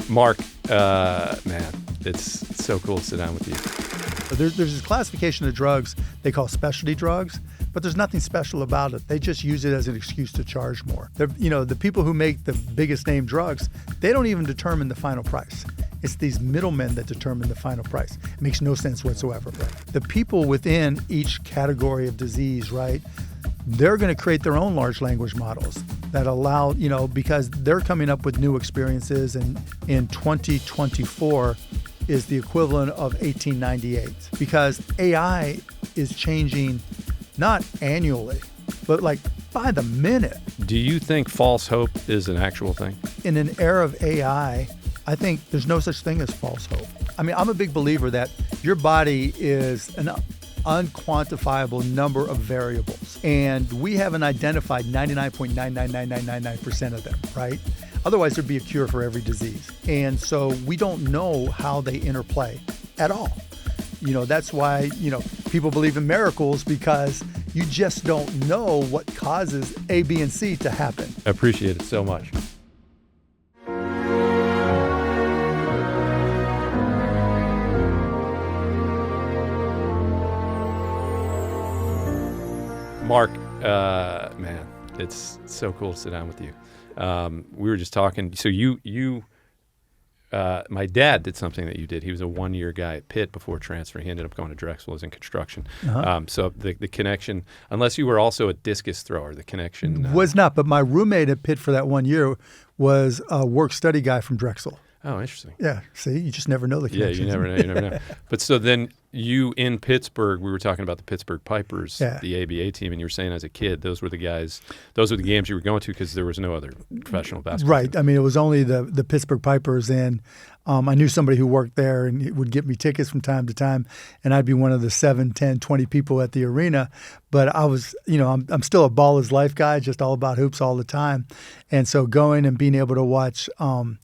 Mark, man, it's so cool to sit down with you. There's this classification of drugs they call specialty drugs, but there's nothing special about it. They just use it as an excuse to charge more. The people who make the biggest name drugs, they don't even determine the final price. It's these middlemen that determine the final price. It makes no sense whatsoever. The people within each category of disease, right, they're going to create their own large language models that allow, because they're coming up with new experiences, and in 2024 is the equivalent of 1898, because AI is changing not annually, but like by the minute. Do you think false hope is an actual thing? In an era of AI, I think there's no such thing as false hope. I mean, I'm a big believer that your body is an unquantifiable number of variables, and we haven't identified 99.999999% of them, right? Otherwise, there'd be a cure for every disease. And so we don't know how they interplay at all. That's why, people believe in miracles, because you just don't know what causes A, B, and C to happen. I appreciate it so much. Mark, man, it's so cool to sit down with you. We were just talking. So my dad did something that you did. He was a one-year guy at Pitt before transferring. He ended up going to Drexel. Was in construction. So the connection, unless you were also a discus thrower, the connection was not. But my roommate at Pitt for that 1 year was a work-study guy from Drexel. Oh, interesting. Yeah. See, you just never know the connections. Yeah, you never know. But so then you in Pittsburgh, we were talking about the Pittsburgh Pipers, the ABA team, and you were saying as a kid, those were the games you were going to because there was no other professional basketball Right. team. I mean, it was only the Pittsburgh Pipers, and I knew somebody who worked there, and he would get me tickets from time to time, and I'd be one of the 7, 10, 20 people at the arena. But I was, I'm still a ball is life guy, just all about hoops all the time. And so going and being able to watch and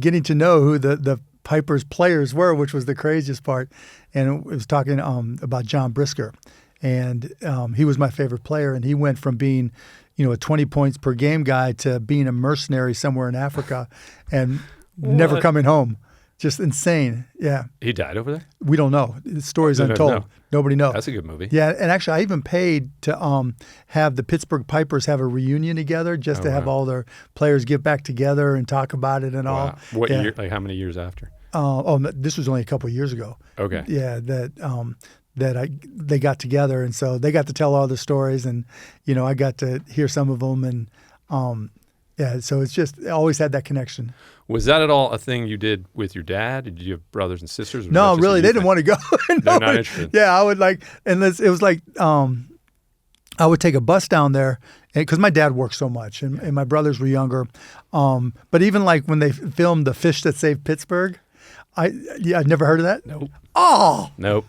getting to know who the Pipers players were, which was the craziest part. And it was talking about John Brisker. And he was my favorite player. And he went from being, a 20 points per game guy to being a mercenary somewhere in Africa and never coming home. Just insane. Yeah. He died over there? We don't know. The story's untold. No. Nobody knows. That's a good movie. Yeah, and actually, I even paid to have the Pittsburgh Pipers have a reunion together, just to have all their players get back together and talk about it and all. What year? Like how many years after? This was only a couple of years ago. Okay. Yeah, they got together, and so they got to tell all the stories, and I got to hear some of them, and so it's just I always had that connection. Was that at all a thing you did with your dad? Did you have brothers and sisters? No, really, they didn't want to go. They're not interested. Yeah, I would it was like I would take a bus down there because my dad worked so much, and my brothers were younger. But even like when they filmed The Fish That Saved Pittsburgh, I'd never heard of that. Nope. Oh. Nope.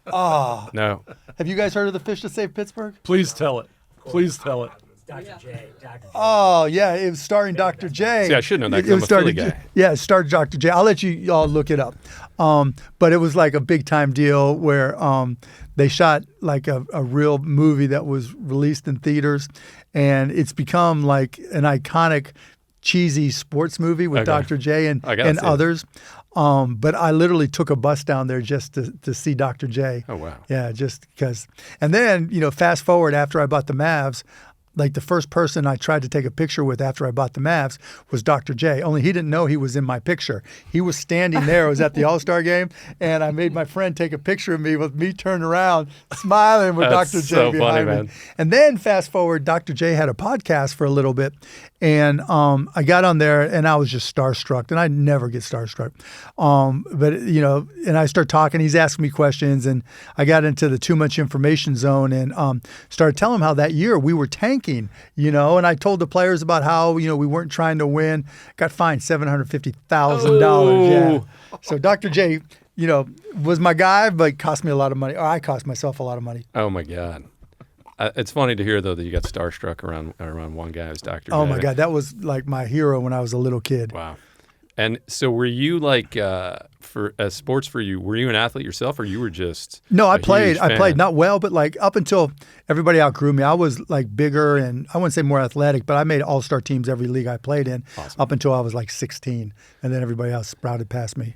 Oh. No. Have you guys heard of The Fish That Saved Pittsburgh? Please tell it. Please tell it. Dr. J. Oh, yeah, it was starring Dr. J. See, I should know that because I'm a Philly guy. Yeah, it starred Dr. J. I'll let you all look it up. But it was like a big-time deal where they shot like a real movie that was released in theaters, and it's become like an iconic, cheesy sports movie with Dr. J and others. But I literally took a bus down there just to see Dr. J. Oh, wow. Yeah, just because. And then, fast forward after I bought the Mavs, like the first person I tried to take a picture with after I bought the Mavs was Dr. J. Only he didn't know he was in my picture. He was standing there. I was at the All-Star game, and I made my friend take a picture of me with me turned around, smiling with Dr. J so behind funny, me. man. And then fast forward, Dr. J had a podcast for a little bit, and I got on there, and I was just starstruck, and I never get starstruck. But and I start talking. He's asking me questions, and I got into the too much information zone, and started telling him how that year we were tanking. And I told the players about how, we weren't trying to win. Got fined $750,000. Yeah. So Dr. J, was my guy, but cost me a lot of money. Or I cost myself a lot of money. Oh, my God. It's funny to hear, though, that you got starstruck around one guy who's Dr. J. Oh, my God. That was like my hero when I was a little kid. Wow. And so were you like, as sports for you, were you an athlete yourself, or you were just No, I a played. huge I fan? played not well, but like up until everybody outgrew me, I was like bigger and I wouldn't say more athletic, but I made all-star teams every league I played in up until I was like 16, and then everybody else sprouted past me.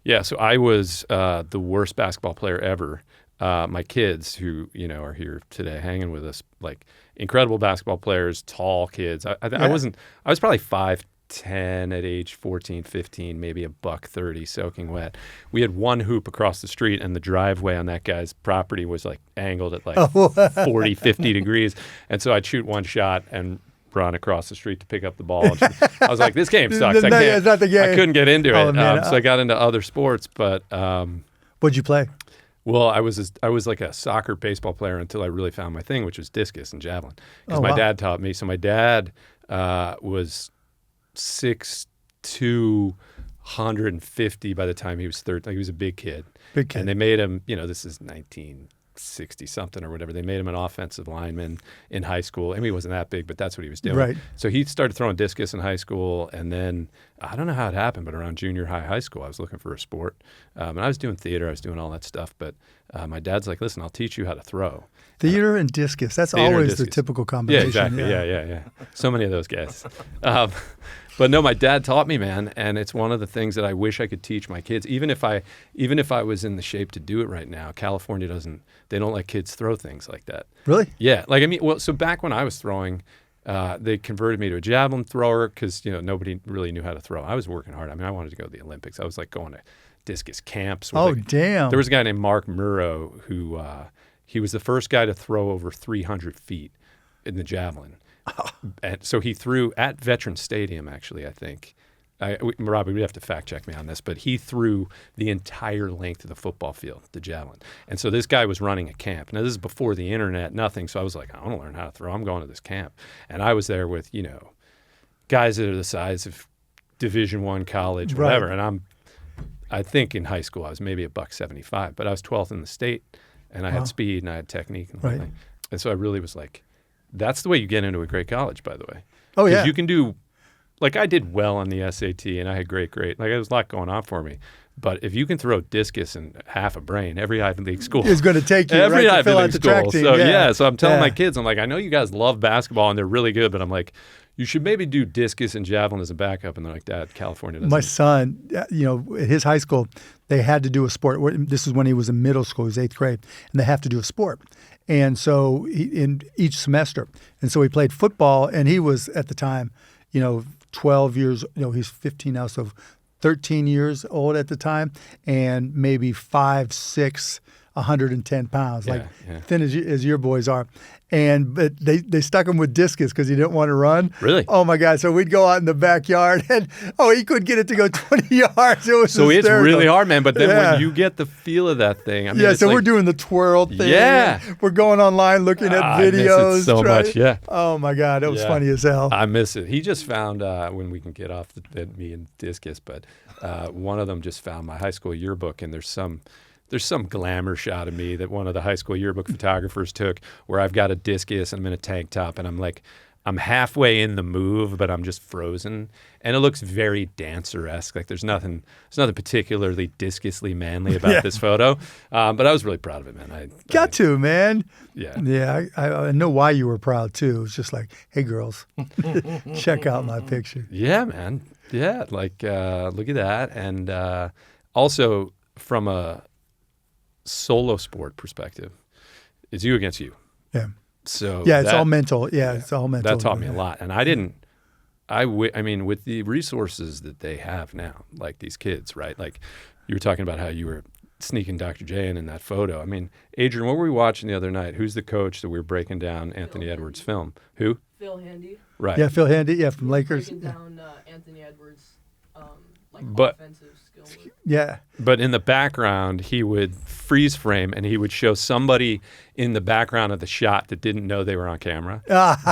Yeah, so I was the worst basketball player ever. My kids, who are here today, hanging with us, like incredible basketball players, tall kids. I wasn't. I was probably 5'10" at age 14, 15, maybe $130, soaking wet. We had one hoop across the street, and the driveway on that guy's property was like angled at like 40, 50 degrees, and so I'd shoot one shot and run across the street to pick up the ball. I was like, this game sucks. It's not the game. I couldn't get into it, man. so I got into other sports. But What'd you play? well, I was like a soccer baseball player until I really found my thing, which was discus and javelin, because my dad taught me. So my dad was 6'2", 150 by the time he was 13. Like, he was a big kid. Big kid. And they made him, this is 1960 something or whatever. They made him an offensive lineman in high school. I mean, he wasn't that big, but that's what he was doing. Right. So he started throwing discus in high school, and then I don't know how it happened, but around junior high school, I was looking for a sport. And I was doing theater, I was doing all that stuff, but my dad's like, listen, I'll teach you how to throw. Theater and discus. That's always the typical combination. Yeah, exactly. Yeah. So many of those guys. But no, my dad taught me, man, and it's one of the things that I wish I could teach my kids. Even if I was in the shape to do it right now, California they don't let kids throw things like that. Really? Yeah. So back when I was throwing, they converted me to a javelin thrower because nobody really knew how to throw. I was working hard. I mean, I wanted to go to the Olympics. I was like going to discus camps. Damn. There was a guy named Mark Murrow who he was the first guy to throw over 300 feet in the javelin. And so he threw at Veterans Stadium, actually, I think. Robbie, we'd have to fact check me on this, but he threw the entire length of the football field, the javelin. And so this guy was running a camp. Now, this is before the internet, nothing. So I was like, I want to learn how to throw. I'm going to this camp. And I was there with, guys that are the size of Division I college, whatever. Right. And I think in high school I was maybe $175, but I was 12th in the state, and I had speed and I had technique and everything. And so I really was like, that's the way you get into a great college, by the way. Oh, yeah. Because you can do, like, I did well on the SAT and I had great, like, there was a lot going on for me. But if you can throw discus and half a brain, every Ivy League school is going to take you every to Ivy fill League out the school. track team. So I'm telling my kids, I'm like, I know you guys love basketball and they're really good, but I'm like, you should maybe do discus and javelin as a backup. And they're like, Dad, California doesn't. My son, at his high school, they had to do a sport. This is when he was in middle school, he was 8th grade, and they have to do a sport. And so in each semester. And so he played football, and he was at the time, 12 years, he's 15 now, so 13 years old at the time, and maybe 5'6", 110 pounds, thin as your boys are. But they stuck him with discus because he didn't want to run. Really? Oh my God! So we'd go out in the backyard, and he couldn't get it to go 20 yards. It was so hysterical. It's really hard, man. But then when you get the feel of that thing, I mean, so we're doing the twirl thing. Yeah, we're going online looking at videos. I miss it so much. Yeah. Oh my God, it was funny as hell. I miss it. He just found when we can get off me and discus, but one of them just found my high school yearbook, and there's some glamour shot of me that one of the high school yearbook photographers took where I've got a discus and I'm in a tank top and I'm halfway in the move, but I'm just frozen. And it looks very dancer-esque. Like there's nothing particularly discusly manly about this photo. But I was really proud of it, man. Man. Yeah. Yeah, I know why you were proud too. It was just like, hey girls, check out my picture. Yeah, man. Yeah, look at that. And also from a solo sport perspective, it's you against you. Yeah. So it's all mental. Yeah, it's all mental. That taught me a lot. And I mean, with the resources that they have now, like these kids, right? Like you were talking about how you were sneaking Dr. J in that photo. I mean, Adrian, what were we watching the other night? Who's the coach that we were breaking down Anthony Edwards' film? Who? Phil Handy. Right. Yeah, Phil Handy. Yeah, from Lakers. Breaking down Anthony Edwards' offensive skill. Yeah. But in the background, he would freeze frame and he would show somebody in the background of the shot that didn't know they were on camera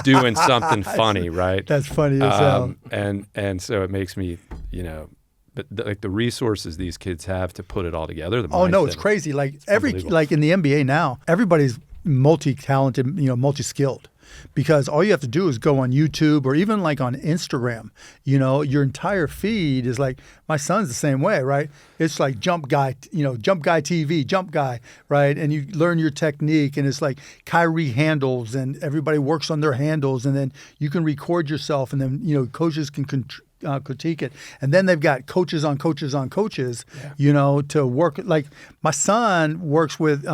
doing something funny, right? That's funny as hell. And so it makes me, but the resources these kids have to put it all together. It's crazy. Like in the NBA now, everybody's multi-talented, multi-skilled. Because all you have to do is go on YouTube or even like on Instagram. Your entire feed is like, my son's the same way, right? It's like Jump Guy TV, Jump Guy, right? And you learn your technique, and it's like Kyrie handles, and everybody works on their handles, and then you can record yourself, and then coaches can critique it, and then they've got coaches on coaches on coaches, to work. Like my son works with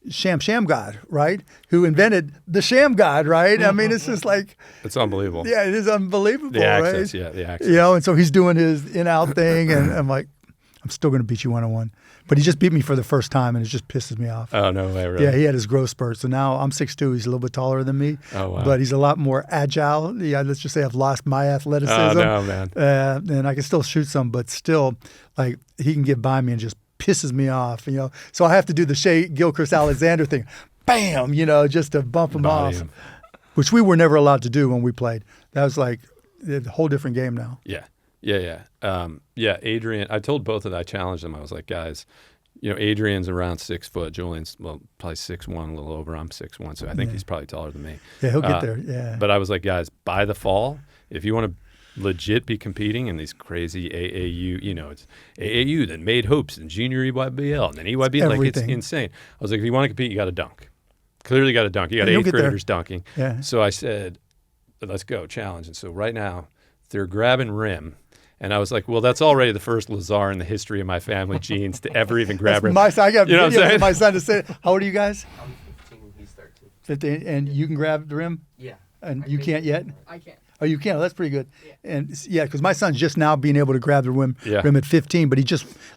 Sham God, right? Who invented the Sham God, right? I mean, it's just like, it's unbelievable. Yeah, it is unbelievable. The access, right? yeah, the access. And so he's doing his in-out thing, and I'm like, I'm still going to beat you 1-on-1. But he just beat me for the first time, and it just pisses me off. Oh, no way, really? Yeah, he had his growth spurt. So now I'm 6'2". He's a little bit taller than me. Oh, wow. But he's a lot more agile. Yeah, let's just say I've lost my athleticism. Oh, no, man. And I can still shoot some, but still, like, he can get by me and just pisses me off, So I have to do the Shea Gilchrist-Alexander thing. Bam, just to bump him off. Which we were never allowed to do when we played. That was like a whole different game now. Yeah. Adrian, I told both of them, I challenged them. I was like, guys, Adrian's around 6 foot. Julian's, probably 6'1", a little over. I'm 6'1", so I think he's probably taller than me. Yeah, he'll get there, yeah. But I was like, guys, by the fall, if you want to legit be competing in these crazy AAU, it's AAU that made hopes and junior EYBL and then EYBL, like it's insane. I was like, if you want to compete, you got to dunk. Clearly got to dunk. You got 8th graders dunking. Yeah. So I said, let's go, challenge. And so right now, they're grabbing rim. And I was like, well, that's already the first Lazar in the history of my family genes to ever even grab rim. I got videos of my son to say, how old are you guys? I'm 15, he's 13. 15, and you can grab the rim? Yeah. And you can't yet? I can't. Oh, you can? Oh, that's pretty good. Yeah. And because my son's just now being able to grab the rim at 15, but he's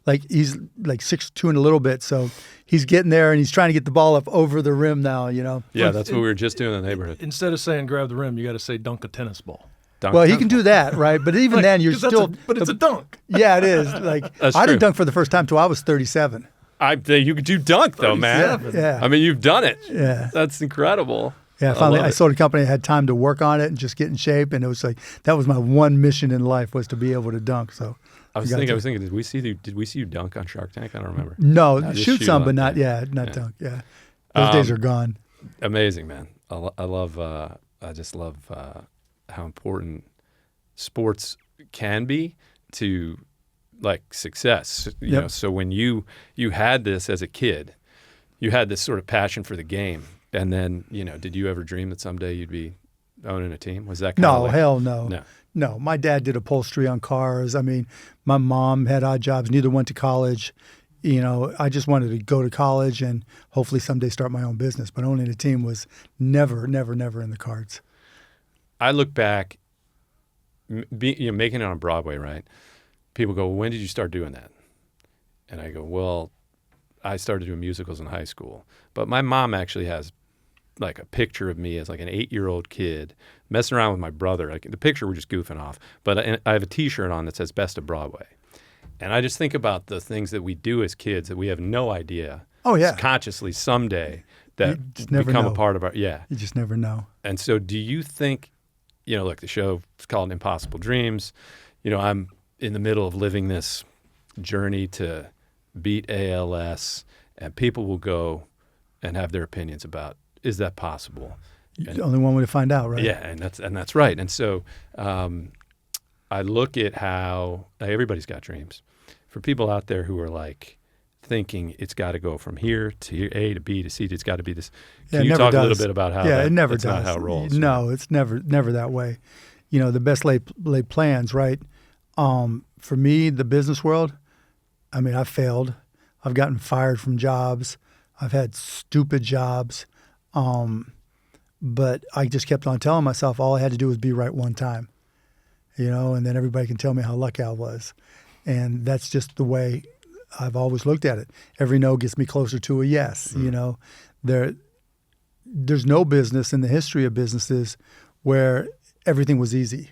like 6'2" and a little bit, so he's getting there, and he's trying to get the ball up over the rim now, Yeah, that's what we were just doing in the neighborhood. Instead of saying grab the rim, you got to say dunk a tennis ball. Well, he can do that, right? But even then, you're still. But it's a dunk. Yeah, it is. Like I didn't dunk for the first time till I was 37. You could do dunk though, man. Yeah. I mean, you've done it. Yeah. That's incredible. Yeah, finally, I sold a company. I had time to work on it and just get in shape, and it was like that was my one mission in life was to be able to dunk. So I was thinking, did we see you dunk on Shark Tank? I don't remember. No, shoot some, but not dunk. Yeah, those days are gone. Amazing, man. I just love how important sports can be to like success. You know, so when you had this as a kid, you had this sort of passion for the game. And then, did you ever dream that someday you'd be owning a team? Was that kind of like, hell no. No, my dad did upholstery on cars. I mean, my mom had odd jobs. Neither went to college. I just wanted to go to college and hopefully someday start my own business. But owning a team was never in the cards. I look back, making it on Broadway, right? People go, well, when did you start doing that? And I go, well, I started doing musicals in high school. But my mom actually has like a picture of me as like an 8-year-old kid messing around with my brother. Like the picture, we're just goofing off. But I have a T-shirt on that says Best of Broadway. And I just think about the things that we do as kids that we have no idea consciously someday that become a part of our, You just never know. And so do you think, look, the show is called Impossible Dreams. I'm in the middle of living this journey to beat ALS, and people will go and have their opinions about, is that possible? The only one way to find out, right? Yeah, and that's right. And so I look at how everybody's got dreams. For people out there who are like thinking it's got to go from here to A to B to C, it's got to be this. Can you talk a little bit about how it never does. Not how it rolls? No, it's never that way. The best laid plans, right? For me, the business world, I mean, I've failed. I've gotten fired from jobs. I've had stupid jobs. But I just kept on telling myself all I had to do was be right one time, and then everybody can tell me how lucky I was. And that's just the way I've always looked at it. Every no gets me closer to a yes. There's no business in the history of businesses where everything was easy,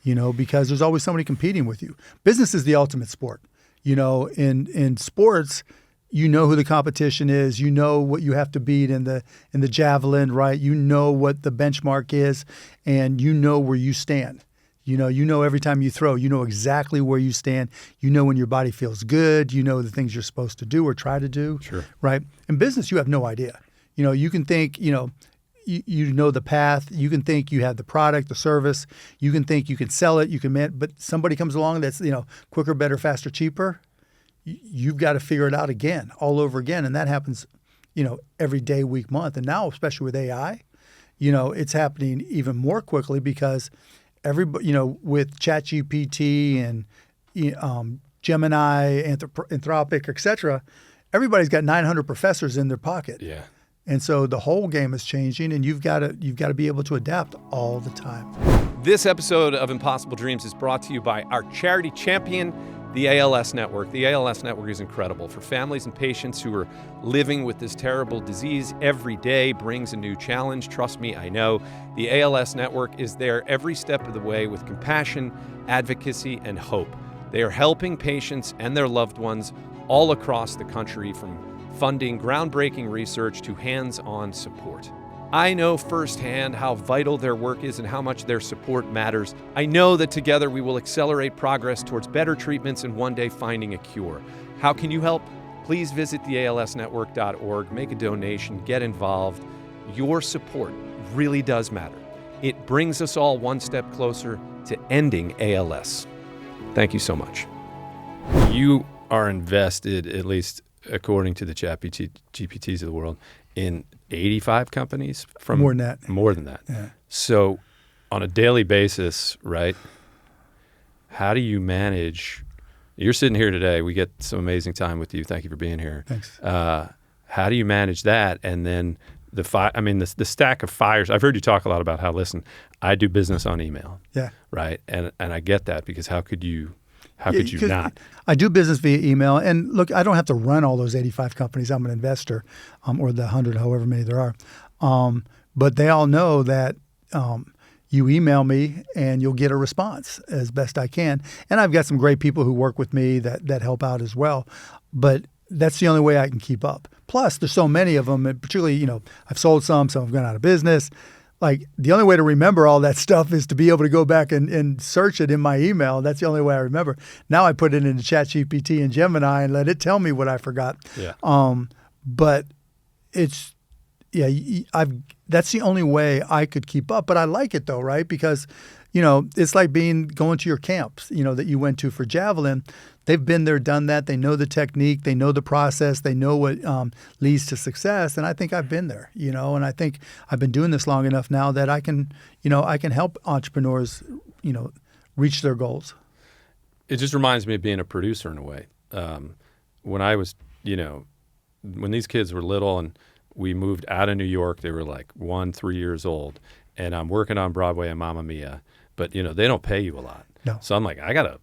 because there's always somebody competing with you. Business is the ultimate sport. In sports, who the competition is, what you have to beat in the javelin, right? What the benchmark is, and where you stand. Every time you throw, exactly where you stand. When your body feels good. The things you're supposed to do or try to do. Sure. Right? In business, you have no idea. You can think, you know the path. You can think you have the product, the service. You can think you can sell it. But somebody comes along that's quicker, better, faster, cheaper. You've got to figure it out again, all over again, and that happens, every day, week, month, and now especially with AI, it's happening even more quickly because everybody, with ChatGPT and Gemini, Anthropic, etc. Everybody's got 900 professors in their pocket. Yeah. And so the whole game is changing, and you've got to be able to adapt all the time. This episode of Impossible Dreams is brought to you by our charity champion, the ALS Network. The ALS Network is incredible. For families and patients who are living with this terrible disease, every day brings a new challenge. Trust me, I know. The ALS Network is there every step of the way with compassion, advocacy, and hope. They are helping patients and their loved ones all across the country, from funding groundbreaking research to hands-on support. I know firsthand how vital their work is and how much their support matters. I know that together we will accelerate progress towards better treatments and one day finding a cure. How can you help? Please visit thealsnetwork.org, make a donation, get involved. Your support really does matter. It brings us all one step closer to ending ALS. Thank you so much. You are invested, at least according to the ChatGPTs of the world, in 85 companies? From more than that. More than that. Yeah. So on a daily basis, right, how do you manage? You're sitting here today. We get some amazing time with you. Thank you for being here. Thanks. How do you manage that? And then the stack of fires. I've heard you talk a lot about how, listen, I do business on email. Yeah. Right. And I get that, because how could you not? I do business via email. And look, I don't have to run all those 85 companies. I'm an investor, or the 100, however many there are. But they all know that you email me and you'll get a response as best I can. And I've got some great people who work with me that help out as well. But that's the only way I can keep up. Plus, there's so many of them, and particularly, I've sold some have gone out of business. Like, the only way to remember all that stuff is to be able to go back and search it in my email. That's the only way I remember. Now I put it into ChatGPT and Gemini and let it tell me what I forgot. Yeah. But it's, that's the only way I could keep up. But I like it though, right? Because, it's like going to your camps, that you went to for javelin. They've been there, done that. They know the technique. They know the process. They know what leads to success. And I think I've been there, and I think I've been doing this long enough now that I can help entrepreneurs, reach their goals. It just reminds me of being a producer in a way. When I was, when these kids were little and we moved out of New York, they were like 3 years old, and I'm working on Broadway and Mamma Mia, but they don't pay you a lot. No. So I'm like, I gotta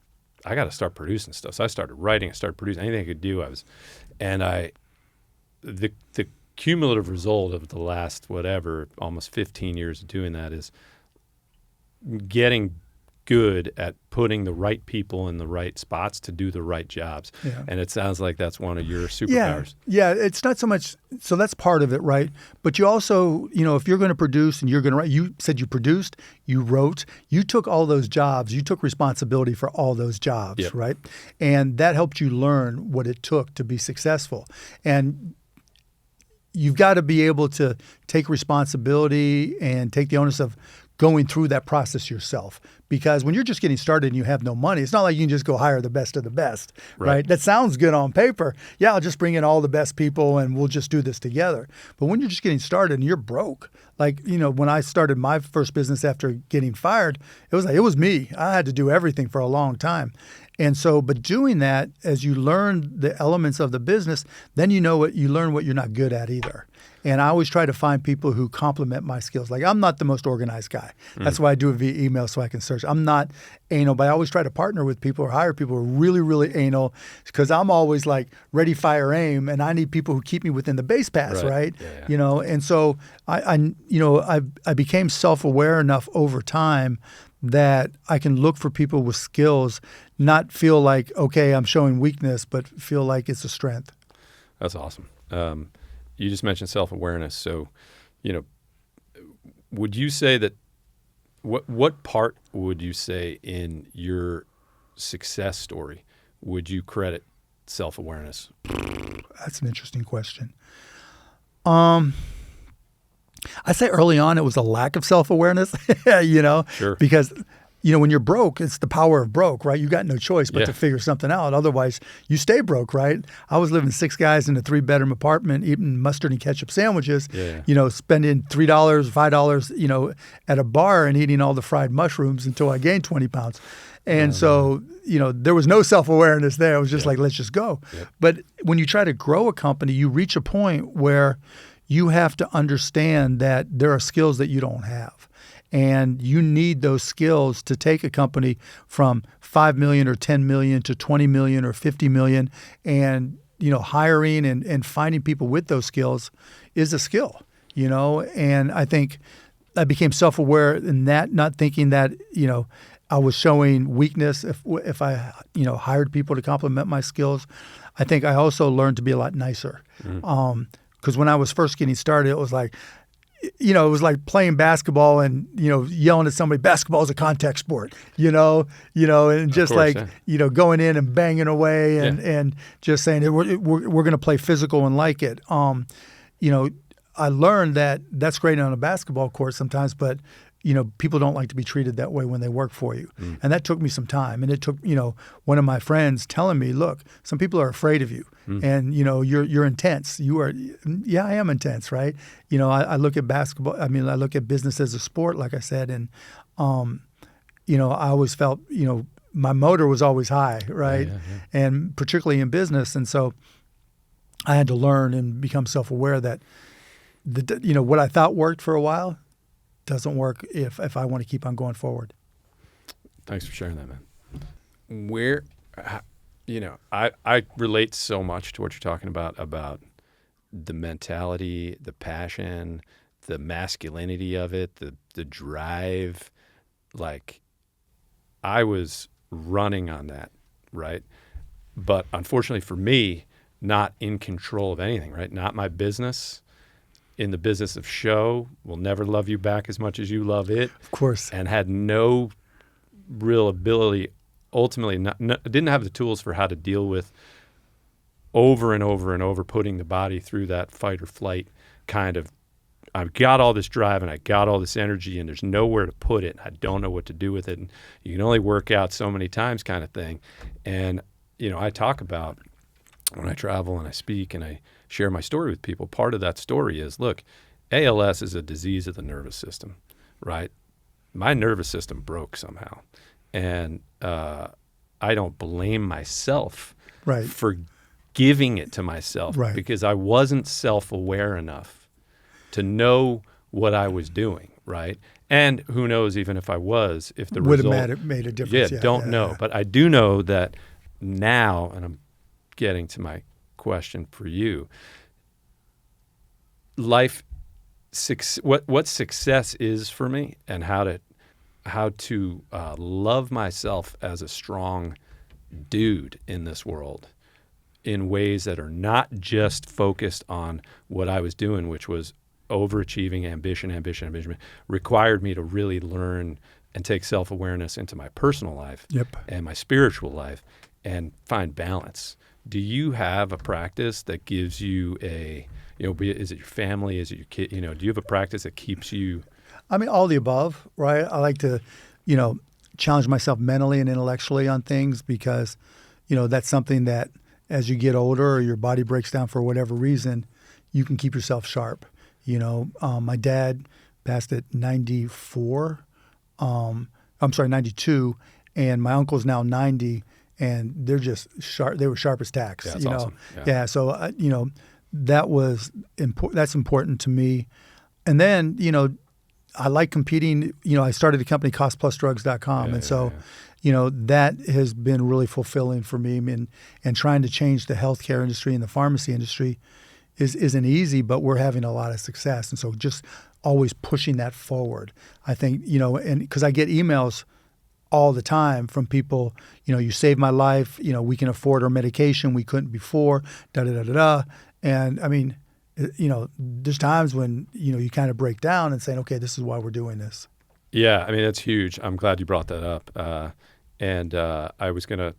start producing stuff. So I started writing, I started producing anything I could do. The cumulative result of the last almost 15 years of doing that is getting good at putting the right people in the right spots to do the right jobs. Yeah. And it sounds like that's one of your superpowers. Yeah, it's not so much, so that's part of it, right? But you also, if you're going to produce and you're going to write, you said you produced, you wrote, you took all those jobs, you took responsibility for all those jobs, Yep. right? And that helped you learn what it took to be successful. And you've got to be able to take responsibility and take the onus of going through that process yourself. Because when you're just getting started and you have no money, it's not like you can just go hire the best of the best, right? That sounds good on paper. Yeah, I'll just bring in all the best people and we'll just do this together. But when you're just getting started and you're broke, like, when I started my first business after getting fired, it was me. I had to do everything for a long time. And so, but doing that, as you learn the elements of the business, then you learn what you're not good at either. And I always try to find people who complement my skills. Like, I'm not the most organized guy. That's why I do it via email so I can search. I'm not anal, but I always try to partner with people or hire people who are really, really anal, because I'm always like ready, fire, aim, and I need people who keep me within the base paths, right? Yeah. And so I became self-aware enough over time that I can look for people with skills, not feel like, okay, I'm showing weakness, but feel like it's a strength. That's awesome. You just mentioned self-awareness. So, would you say that what part would you say in your success story would you credit self-awareness? That's an interesting question. I say early on it was a lack of self-awareness, Sure. because when you're broke, it's the power of broke, right? You got no choice but Yeah. to figure something out. Otherwise, you stay broke, right? I was living 6 guys in a 3-bedroom apartment, eating mustard and ketchup sandwiches, Yeah. Spending $3, $5, at a bar and eating all the fried mushrooms until I gained 20 pounds. And so, there was no self-awareness there. It was just like, let's just go. Yep. But when you try to grow a company, you reach a point where you have to understand that there are skills that you don't have. And you need those skills to take a company from 5 million or 10 million to 20 million or 50 million. And, hiring and finding people with those skills is a skill, And I think I became self-aware in that, not thinking that, I was showing weakness if I, hired people to complement my skills. I think I also learned to be a lot nicer. Because when I was first getting started, it was like, it was like playing basketball and, yelling at somebody, basketball is a contact sport, and just course, going in and banging away and just saying we're going to play physical and like it. I learned that that's great on a basketball court sometimes, but people don't like to be treated that way when they work for you. And that took me some time. And it took, one of my friends telling me, look, some people are afraid of you and, you're intense. You are, I am intense, right? I look at basketball. I look at business as a sport, like I said. And, I always felt, my motor was always high, right? Yeah. And particularly in business. And so I had to learn and become self-aware that, what I thought worked for a while doesn't work if I want to keep on going forward. Thanks for sharing that, man. I relate so much to what you're talking about the mentality, the passion, the masculinity of it, the drive. Like, I was running on that, right? But unfortunately for me, not in control of anything, right? Not my business. In the business of show, will never love you back as much as you love it. Of course. And had no real ability, ultimately, didn't have the tools for how to deal with over and over and over putting the body through that fight or flight kind of, I've got all this drive and I got all this energy and there's nowhere to put it. I don't know what to do with it. And you can only work out so many times kind of thing. And, I talk about when I travel and I speak and I share my story with people, part of that story is, look, ALS is a disease of the nervous system, right? My nervous system broke somehow. And I don't blame myself for giving it to myself because I wasn't self-aware enough to know what I was doing, right? And who knows, even if I was, if the would result have made a difference. Don't know. But I do know that now, and I'm getting to my question for you, what success is for me and how to love myself as a strong dude in this world in ways that are not just focused on what I was doing, which was overachieving, ambition, required me to really learn and take self-awareness into my personal life and my spiritual life and find balance. Do you have a practice that gives you is it your family? Is it your kid? Do you have a practice that keeps you? All the above, right? I like to, challenge myself mentally and intellectually on things because, that's something that as you get older or your body breaks down for whatever reason, you can keep yourself sharp. My dad passed at 92, and my uncle's now 90. And they're just sharp. They were sharp as tacks. Yeah, that's awesome. So that was important. That's important to me. And then I like competing. I started a company, costplusdrugs.com, that has been really fulfilling for me. And trying to change the healthcare industry and the pharmacy industry isn't easy, but we're having a lot of success. And so just always pushing that forward. I think and because I get emails all the time from people, you saved my life, we can afford our medication we couldn't before, And there's times when, you kind of break down and saying, okay, this is why we're doing this. Yeah, that's huge. I'm glad you brought that up. I was gonna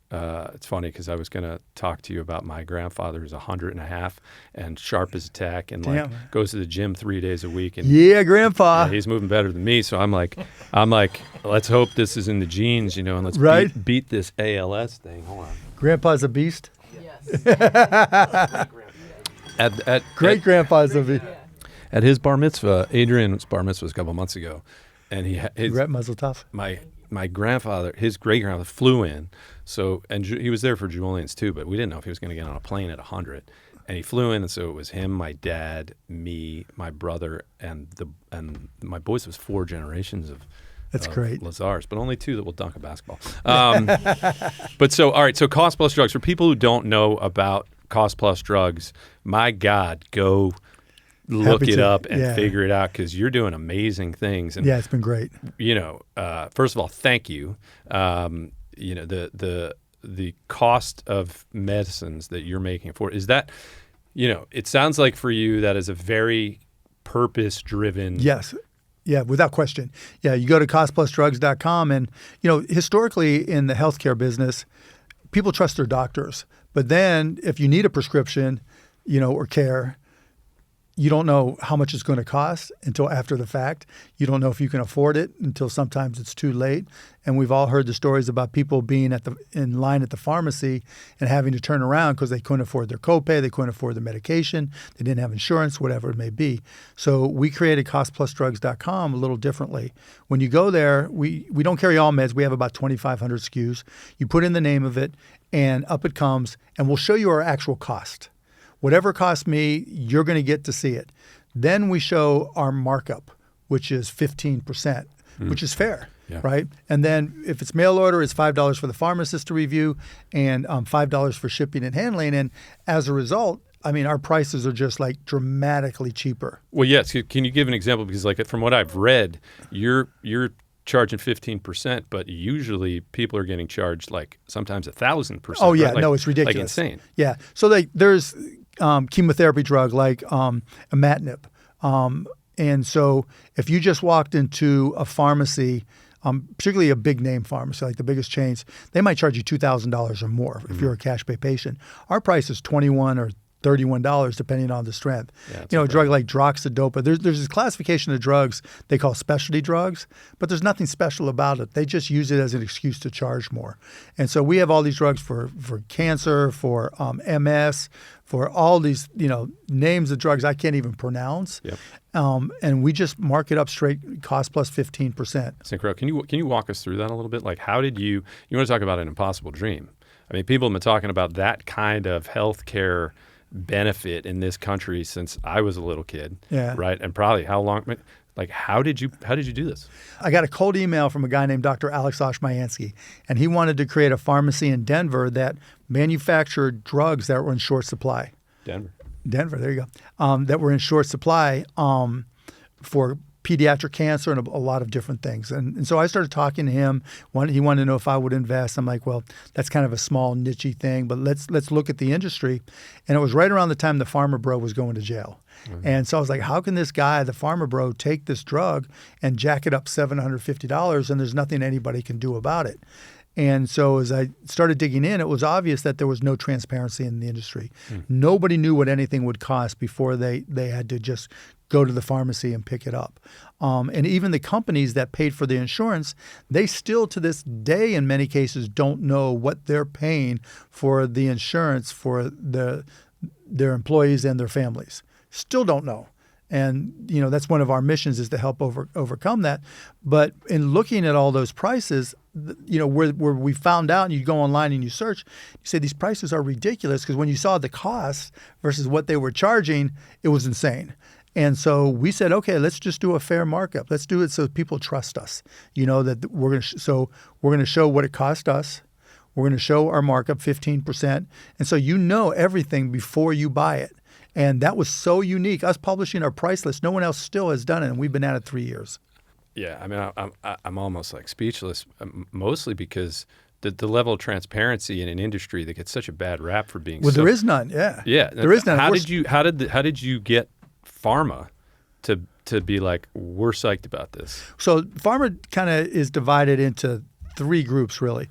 it's funny because I was going to talk to you about my grandfather who's 100.5 and sharp as a tack and like goes to the gym 3 days a week. And yeah, Grandpa. he's moving better than me. So I'm like, let's hope this is in the genes, and let's beat this ALS thing. Hold on. Grandpa's a beast. Yes. Great grandpa's a beast. At his bar mitzvah, Adrian's bar mitzvah was a couple months ago, and his Muzzle tough. My grandfather, his great grandfather, flew in. So he was there for Julian's too, but we didn't know if he was going to get on a plane at 100. And he flew in, and so it was him, my dad, me, my brother, and my boys. It was 4 generations of great. Lazars, but only 2 that will dunk a basketball. But so, all right, so cost plus drugs. For people who don't know about cost plus drugs, my God, go look it up and figure it out because you're doing amazing things. And yeah, it's been great. First of all, thank you. The cost of medicines that you're making for is that, it sounds like for you that is a very purpose-driven. Yes. Yeah, without question. Yeah, you go to costplusdrugs.com and, historically in the healthcare business, people trust their doctors. But then if you need a prescription, or care, you don't know how much it's going to cost until after the fact. You don't know if you can afford it until sometimes it's too late. And we've all heard the stories about people being in line at the pharmacy and having to turn around because they couldn't afford their copay, they couldn't afford the medication, they didn't have insurance, whatever it may be. So we created costplusdrugs.com a little differently. When you go there, we don't carry all meds. We have about 2,500 SKUs. You put in the name of it, and up it comes, and we'll show you our actual cost. Whatever it costs me, you're going to get to see it. Then we show our markup, which is 15%, which is fair, right? And then if it's mail order, it's $5 for the pharmacist to review and $5 for shipping and handling. And as a result, our prices are just like dramatically cheaper. Well, yes. Can you give an example? Because like from what I've read, you're charging 15%, but usually people are getting charged like sometimes 1,000%. Oh yeah, right? No, it's ridiculous. Like insane. Yeah. So there's chemotherapy drug like imatinib. And so if you just walked into a pharmacy, particularly a big name pharmacy, like the biggest chains, they might charge you $2,000 or more if you're a cash pay patient. Our price is $21 or $31 depending on the strength. Yeah, a drug like droxidopa. There's this classification of drugs they call specialty drugs, but there's nothing special about it. They just use it as an excuse to charge more. And so we have all these drugs for cancer, for MS, for all these names of drugs I can't even pronounce. Yep. And we just mark it up straight, cost plus 15%. That's incredible. Can you walk us through that a little bit? Like how did you want to talk about an impossible dream? People have been talking about that kind of healthcare benefit in this country since I was a little kid, right? And probably how long? Like, how did you do this? I got a cold email from a guy named Dr. Alex Oshmayansky, and he wanted to create a pharmacy in Denver that manufactured drugs that were in short supply. Denver, there you go. That were in short supply for pediatric cancer and a lot of different things. And so I started talking to him. He wanted to know if I would invest. I'm like, well, that's kind of a small niche-y thing, but let's look at the industry. And it was right around the time the Farmer Bro was going to jail. Mm-hmm. And so I was like, how can this guy, the Farmer Bro, take this drug and jack it up $750 and there's nothing anybody can do about it? And so as I started digging in, it was obvious that there was no transparency in the industry. Nobody knew what anything would cost before they had to just go to the pharmacy and pick it up. And even the companies that paid for the insurance, they still to this day in many cases don't know what they're paying for the insurance for their employees and their families. Still don't know. And, that's one of our missions is to help overcome that. But in looking at all those prices, where we found out and you go online and you search, you say these prices are ridiculous because when you saw the cost versus what they were charging, it was insane. And so we said, okay, let's just do a fair markup. Let's do it so people trust us. That we're going to we're going to show what it cost us. We're going to show our markup 15%. And so everything before you buy it. And that was so unique. Us publishing our price list, no one else still has done it, and we've been at it 3 years. Yeah, I'm almost like speechless, mostly because the level of transparency in an industry that gets such a bad rap for being there is none. Yeah, there is none. How did you get pharma to be like, we're psyched about this? So pharma kind of is divided into 3 groups really.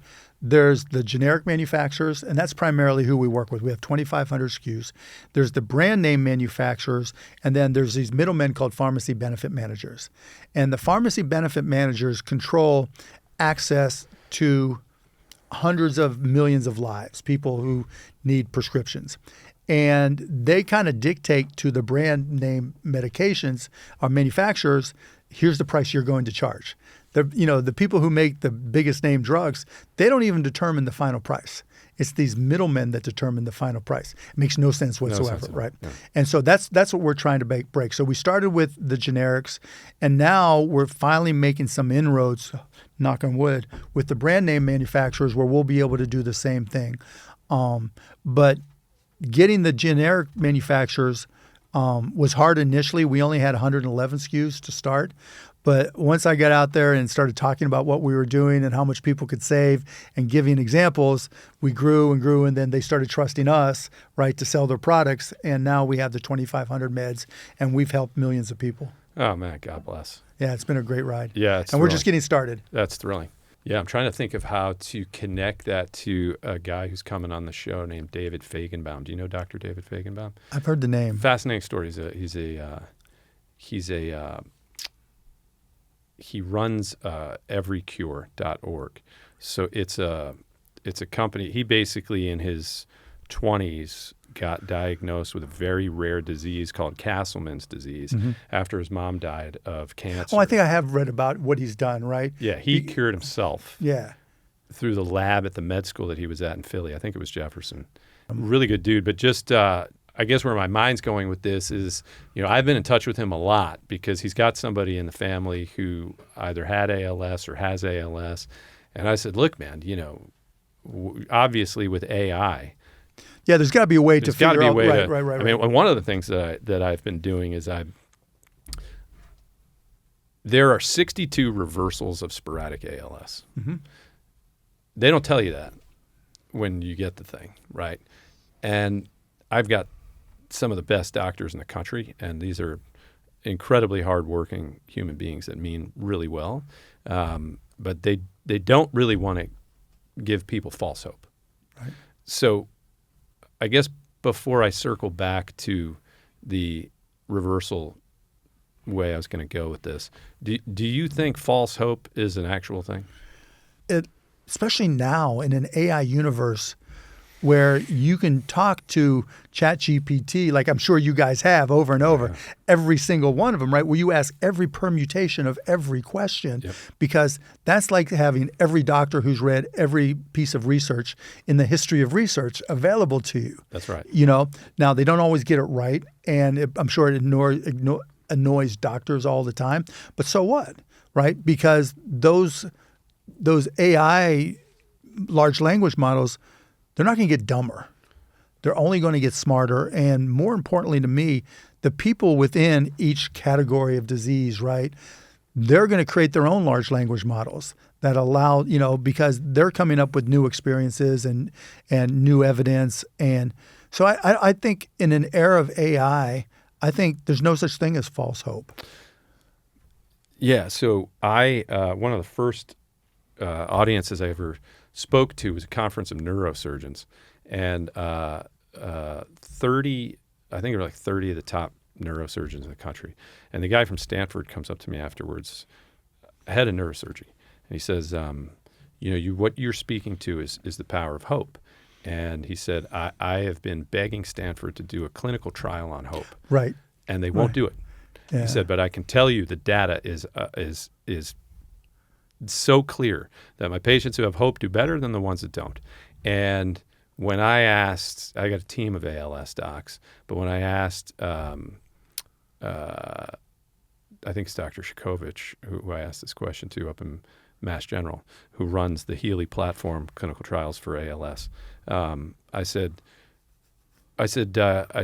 There's the generic manufacturers, and that's primarily who we work with. We have 2,500 SKUs. There's the brand name manufacturers, and then there's these middlemen called pharmacy benefit managers. And the pharmacy benefit managers control access to hundreds of millions of lives, people who need prescriptions. And they kind of dictate to the brand name medications, our manufacturers, here's the price you're going to charge. The people who make the biggest name drugs, they don't even determine the final price. It's these middlemen that determine the final price. It makes no sense whatsoever, right? Yeah. And so that's what we're trying to break. So we started with the generics, and now we're finally making some inroads, knock on wood, with the brand name manufacturers where we'll be able to do the same thing. But getting the generic manufacturers was hard initially. We only had 111 SKUs to start. But once I got out there and started talking about what we were doing and how much people could save and giving examples, we grew and grew, and then they started trusting us, right, to sell their products. And now we have the 2,500 meds, and we've helped millions of people. Oh, man, God bless. Yeah, it's been a great ride. Yeah, it's and we're just getting started. That's thrilling. Yeah, I'm trying to think of how to connect that to a guy who's coming on the show named David Feigenbaum. Do you know Dr. David Feigenbaum? I've heard the name. Fascinating story. He runs everycure.org. So it's a company. He basically in his 20s got diagnosed with a very rare disease called Castleman's disease after his mom died of cancer. Oh, I think I have read about what he's done, right? Yeah, he cured himself. Yeah. Through the lab at the med school that he was at in Philly. I think it was Jefferson. Really good dude, but just I guess where my mind's going with this is, I've been in touch with him a lot because he's got somebody in the family who either had ALS or has ALS. And I said, look, man, obviously with AI. Yeah, there's got to be a way to figure out. Right. I mean, one of the things that I've been doing is there are 62 reversals of sporadic ALS. Mm-hmm. They don't tell you that when you get the thing, right? And I've got some of the best doctors in the country, and these are incredibly hardworking human beings that mean really well, but they don't really want to give people false hope. Right. So I guess before I circle back to the reversal way I was going to go with this, do you think false hope is an actual thing? Especially now in an AI universe where you can talk to ChatGPT, like I'm sure you guys have over and over, every single one of them, right? Where you ask every permutation of every question, because that's like having every doctor who's read every piece of research in the history of research available to you. That's right. Now they don't always get it right, and I'm sure it annoys doctors all the time, but so what, right? Because those AI large language models, they're not going to get dumber. They're only going to get smarter. And more importantly to me, the people within each category of disease, right, they're going to create their own large language models that allow, because they're coming up with new experiences and new evidence. And so I think in an era of AI, I think there's no such thing as false hope. Yeah. So one of the first audiences I ever spoke to was a conference of neurosurgeons, and 30, I think there were like 30 of the top neurosurgeons in the country. And the guy from Stanford comes up to me afterwards, head of neurosurgery, and he says, what you're speaking to is the power of hope. And he said, I have been begging Stanford to do a clinical trial on hope, right? And they won't do it. Yeah. He said, but I can tell you the data is so clear that my patients who have hope do better than the ones that don't. And when I asked, I got a team of ALS docs, but when I asked, I think it's Dr. Shakovich, who I asked this question to up in Mass General, who runs the Healy platform clinical trials for ALS. I said, I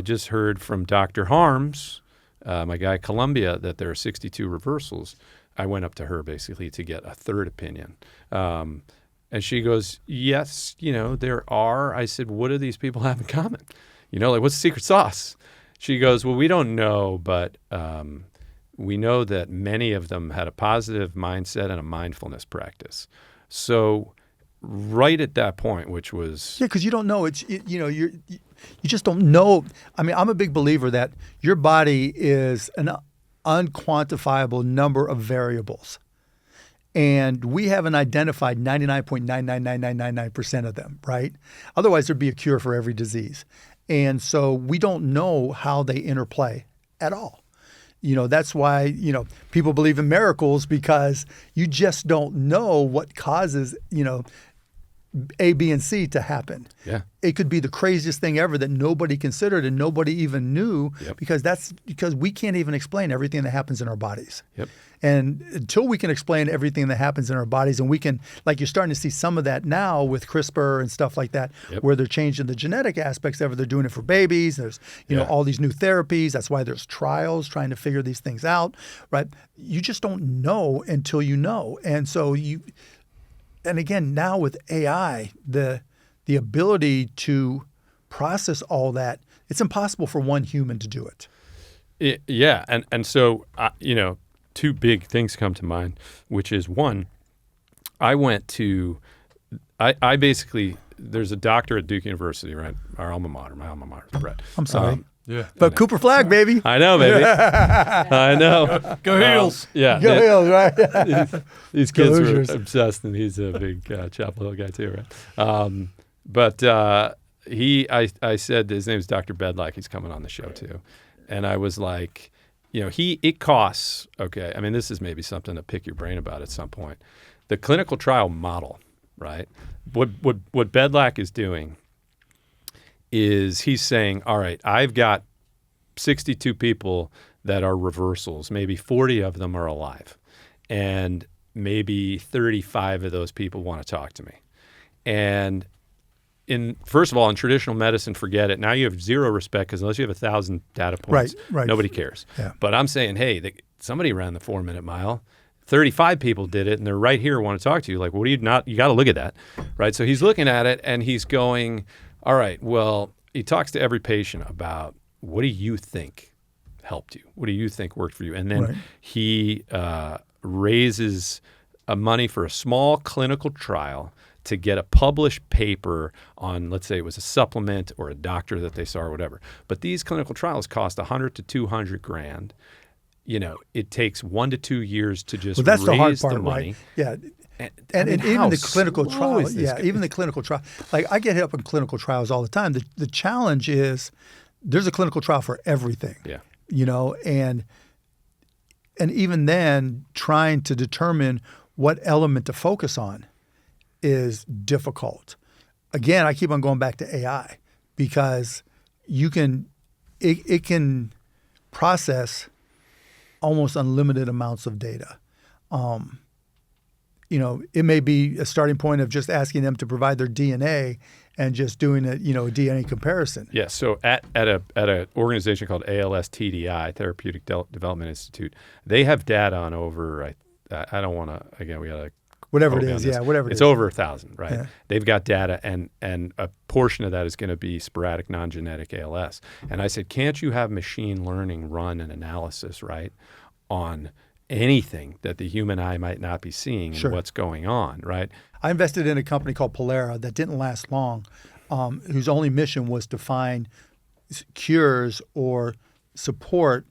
just heard from Dr. Harms, my guy at Columbia, that there are 62 reversals. I went up to her basically to get a third opinion. And she goes, yes, there are. I said, what do these people have in common? What's the secret sauce? She goes, well, we don't know, but we know that many of them had a positive mindset and a mindfulness practice. So right at that point, which was Yeah, because you don't know. You just don't know. I mean, I'm a big believer that your body is an unquantifiable number of variables. And we haven't identified 99.99999% of them, right? Otherwise, there'd be a cure for every disease. And so we don't know how they interplay at all. That's why, people believe in miracles, because you just don't know what causes, A, B, and C to happen. Yeah. It could be the craziest thing ever that nobody considered and nobody even knew, Yep. because we can't even explain everything that happens in our bodies. Yep. And until we can explain everything that happens in our bodies, and we can, like you're starting to see some of that now with CRISPR and stuff like that, Yep. where they're changing the genetic aspects of it. They're doing it for babies. There's, all these new therapies. That's why there's trials trying to figure these things out, right? You just don't know until you know. And so and again, now with AI, the ability to process all that, it's impossible for one human to do it. Yeah. And so, two big things come to mind, which is one, I basically, there's a doctor at Duke University, right? Our alma mater, my alma mater, Brett. I'm sorry. Yeah. But Cooper Flag, baby. I know, baby. I know. Go Heels. Yeah. Go Hills, right? These kids were Hoosiers. obsessed, and he's a big Chapel Hill guy too, right? But I said his name's Dr. Bedlack. He's coming on the show too, and I was like, it costs. Okay, I mean, this is maybe something to pick your brain about at some point. The clinical trial model, right? What Bedlack is doing is he's saying, all right, I've got 62 people that are reversals. Maybe 40 of them are alive. And maybe 35 of those people want to talk to me. And first of all, in traditional medicine, forget it. Now you have zero respect, because unless you have 1,000 data points, Right. nobody cares. Yeah. But I'm saying, hey, somebody ran the 4-minute mile. 35 people did it, and they're right here, want to talk to you. Like, what do you not? You got to look at that, right? So he's looking at it, and he's going, all right, well, he talks to every patient about, what do you think helped you? What do you think worked for you? And then he raises money for a small clinical trial to get a published paper on, let's say it was a supplement or a doctor that they saw or whatever. But these clinical trials cost $100 to $200,000. It takes 1 to 2 years to just That's raise the hard part, money. right? Yeah. And even the clinical trial, even the clinical trial. Like, I get hit up in clinical trials all the time. The challenge is there's a clinical trial for everything. Yeah. And even then, trying to determine what element to focus on is difficult. Again, I keep on going back to AI, because it can process almost unlimited amounts of data. It may be a starting point of just asking them to provide their DNA and just doing a DNA comparison. Yeah. So at an organization called ALSTDI, Therapeutic Development Institute, they have data on over, I don't want to, again, we got to, whatever it is, whatever it is. It's over 1,000, right? Yeah. They've got data, and a portion of that is going to be sporadic non-genetic ALS. And I said, can't you have machine learning run an analysis, right, on anything that the human eye might not be seeing and what's going on, right? I invested in a company called Polera that didn't last long, whose only mission was to find cures or support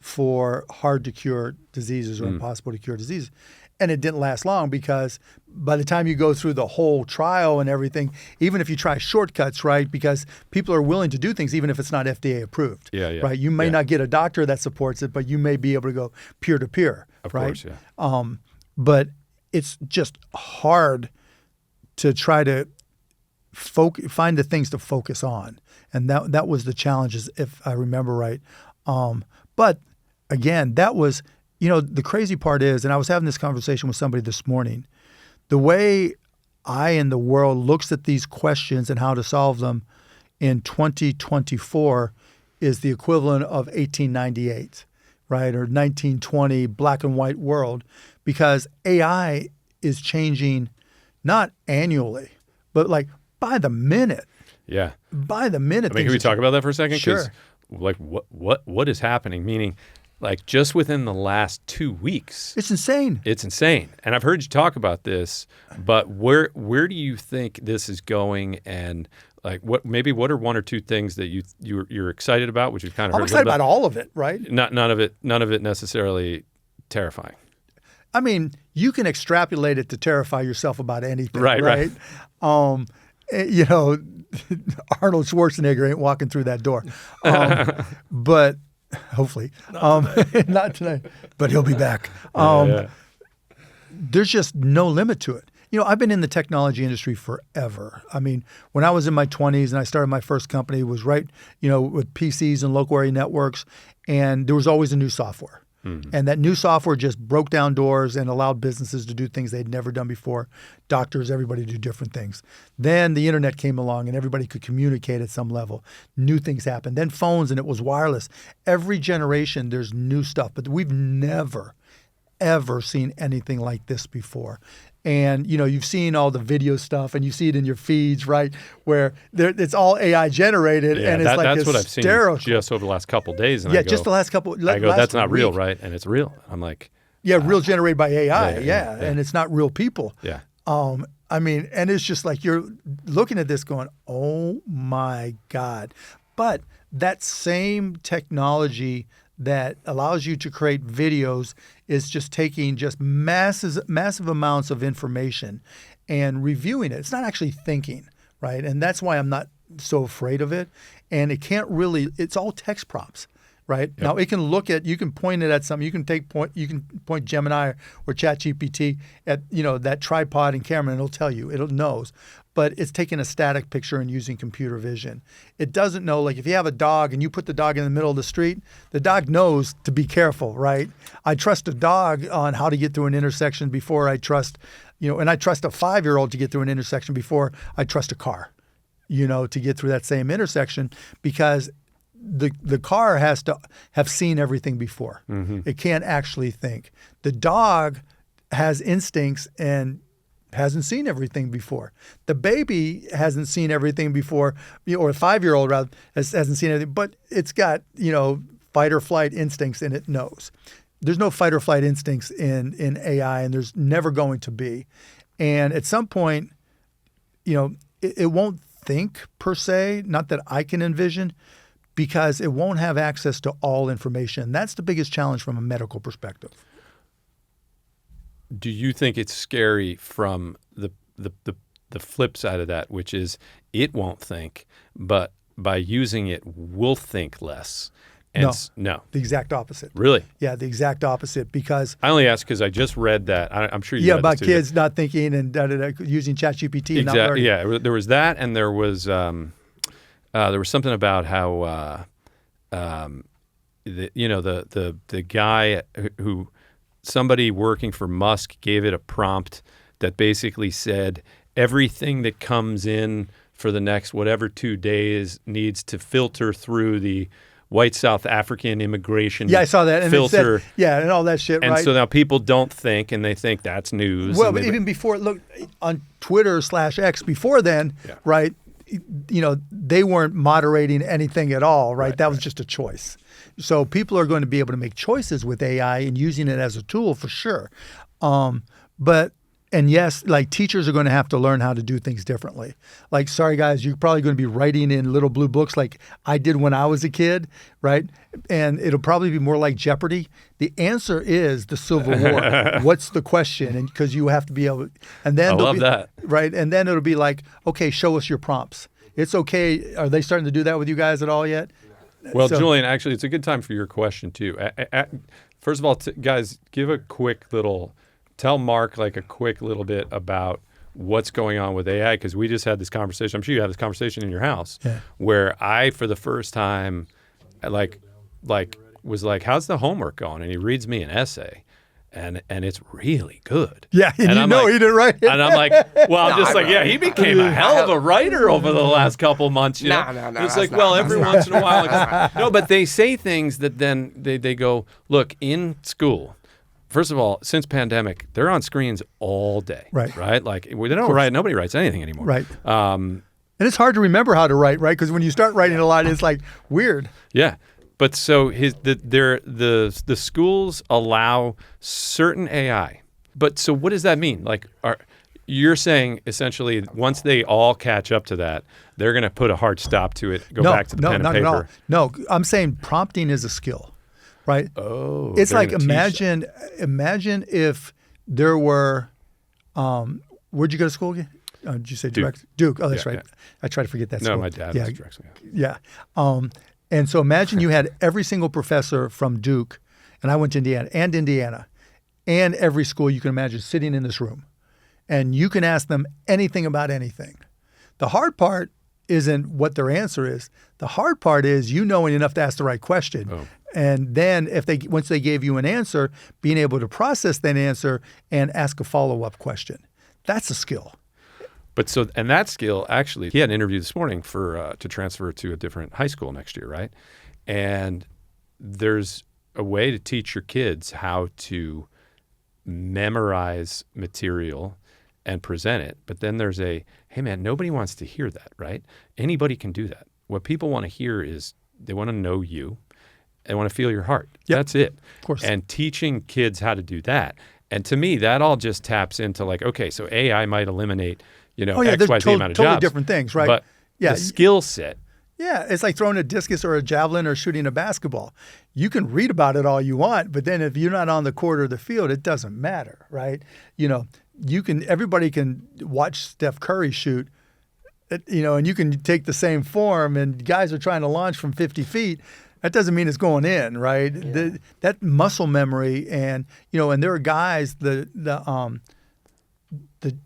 for hard-to-cure diseases or impossible-to-cure diseases. And it didn't last long, because by the time you go through the whole trial and everything, even if you try shortcuts, right, because people are willing to do things even if it's not FDA approved. Yeah. Right? You may not get a doctor that supports it, but you may be able to go peer-to-peer. Of right? course, yeah. But it's just hard to try to find the things to focus on. And that was the challenge, if I remember right. But again, that was... the crazy part is, and I was having this conversation with somebody this morning, the way I and the world looks at these questions and how to solve them in 2024 is the equivalent of 1898, right, or 1920 black and white world, because AI is changing not annually, but like by the minute. Yeah. By the minute. I mean, can we talk about that for a second? Sure. Like what is happening? Meaning, like just within the last 2 weeks. It's insane. It's insane. And I've heard you talk about this, but where do you think this is going? And like what are one or two things that you're excited about, which you've kind of I'm heard excited about all of it, right? none of it necessarily terrifying. I mean, you can extrapolate it to terrify yourself about anything, Right. You know, Arnold Schwarzenegger ain't walking through that door, but hopefully, not tonight. But he'll be back. There's just no limit to it. You know, I've been in the technology industry forever. I mean, when I was in my 20s and I started my first company, it was right, you know, with PCs and local area networks, and there was always a new software. And that new software just broke down doors and allowed businesses to do things they'd never done before. Doctors, everybody do different things. Then the internet came along and everybody could communicate at some level. New things happened. Then phones, and it was wireless. Every generation, there's new stuff. But we've never, ever seen anything like this before. And, you know, you've seen all the video stuff and you see it in your feeds, right, where it's all AI generated and it's like that's what I've hysterical. seen just over the last couple of days. And Yeah, just the last couple. I go, last that's not real, week. right? And it's real. I'm like, Yeah, real generated by AI. Yeah. And it's not real people. yeah. I mean, and it's just like you're looking at this going, oh my God. But that same technology that allows you to create videos is just taking just massive amounts of information and reviewing it. It's not actually thinking, right? And that's why I'm not so afraid of it. And it can't really, it's all text prompts. Right. Yep. Now it can look at, you can point it at something. You can point Gemini or ChatGPT at, you know, that tripod and camera, and it'll tell you, it knows. But it's taking a static picture and using computer vision. It doesn't know, like if you have a dog and you put the dog in the middle of the street, the dog knows to be careful, right? I trust a dog on how to get through an intersection before I trust, you know, and I trust a 5-year-old to get through an intersection before I trust a car, you know, to get through that same intersection, because the car has to have seen everything before. It can't actually think. The dog has instincts and hasn't seen everything before. The baby hasn't seen everything before, or a 5-year-old rather hasn't seen anything, but it's got, you know, fight or flight instincts and it knows. There's no fight or flight instincts in AI, and there's never going to be. And at some point, you know, it won't think per se, not that I can envision, because it won't have access to all information. That's the biggest challenge from a medical perspective. Do you think it's scary from the flip side of that, which is it won't think, but by using it, we'll think less? And no. The exact opposite. Really? Yeah, the exact opposite, because... I only ask because I just read that. I'm sure you read about this too, kids not thinking and using ChatGPT and not learning. Yeah, there was that, and there was something about how the guy who somebody working for Musk gave it a prompt that basically said everything that comes in for the next whatever 2 days needs to filter through the white South African immigration I saw that. And filter. It said, and all that shit, and right? so now people don't think, and they think that's news. Well, but even before, look, on Twitter/X before then, right, you know, they weren't moderating anything at all, right? That was just a choice. So people are going to be able to make choices with AI and using it as a tool for sure. And yes, like teachers are going to have to learn how to do things differently. Like, sorry guys, you're probably going to be writing in little blue books like I did when I was a kid, right? And it'll probably be more like Jeopardy. The answer is the Civil War. What's the question? And because you have to be able, and then I love that. Right? And then it'll be like, okay, show us your prompts. It's okay. Are they starting to do that with you guys at all yet? Well, Julian, actually, it's a good time for your question too. First of all, guys, give a quick little. Tell Mark like a quick little bit about what's going on with AI, because we just had this conversation. I'm sure you had this conversation in your house where I, for the first time, was like, how's the homework going? And he reads me an essay. And it's really good. Yeah, and I'm he didn't write it. And I'm like, well, I'm just like, yeah, he became a hell of a writer over the last couple months. You know? No. It's like, well, every once in a while. No, but they say things that then they go, look, in school, first of all, since pandemic, they're on screens all day. Right? Like, they don't write, nobody writes anything anymore. Right. And it's hard to remember how to write, right? Because when you start writing a lot, it's like weird. Yeah. But so the schools allow certain AI. But so what does that mean? Like, you're saying essentially once they all catch up to that, they're going to put a hard stop to it, go back to the pen and paper. No, I'm saying prompting is a skill, right? Oh, it's like imagine if there were, where'd you go to school again? Did you say direct? Duke. Oh, that's right. I try to forget that school. No, my dad was Drexel. Yeah. And so imagine you had every single professor from Duke, and I went to Indiana, and every school you can imagine sitting in this room. And you can ask them anything about anything. The hard part isn't what their answer is. The hard part is you knowing enough to ask the right question. Oh. And then once they gave you an answer, being able to process that answer and ask a follow-up question. That's a skill. And that skill, actually, he had an interview this morning to transfer to a different high school next year, right? And there's a way to teach your kids how to memorize material and present it. But then there's hey man, nobody wants to hear that, right? Anybody can do that. What people want to hear is they want to know you. They want to feel your heart. Yep. That's it. Of course. And teaching kids how to do that. And to me, that all just taps into like, okay, so AI might eliminate, X, Y, Z amount of totally jobs. Different things, right? But the skill set. Yeah, it's like throwing a discus or a javelin or shooting a basketball. You can read about it all you want, but then if you're not on the court or the field, it doesn't matter, right? Everybody can watch Steph Curry shoot, and you can take the same form, and guys are trying to launch from 50 feet. That doesn't mean it's going in, right? Yeah. That muscle memory, and there are guys, the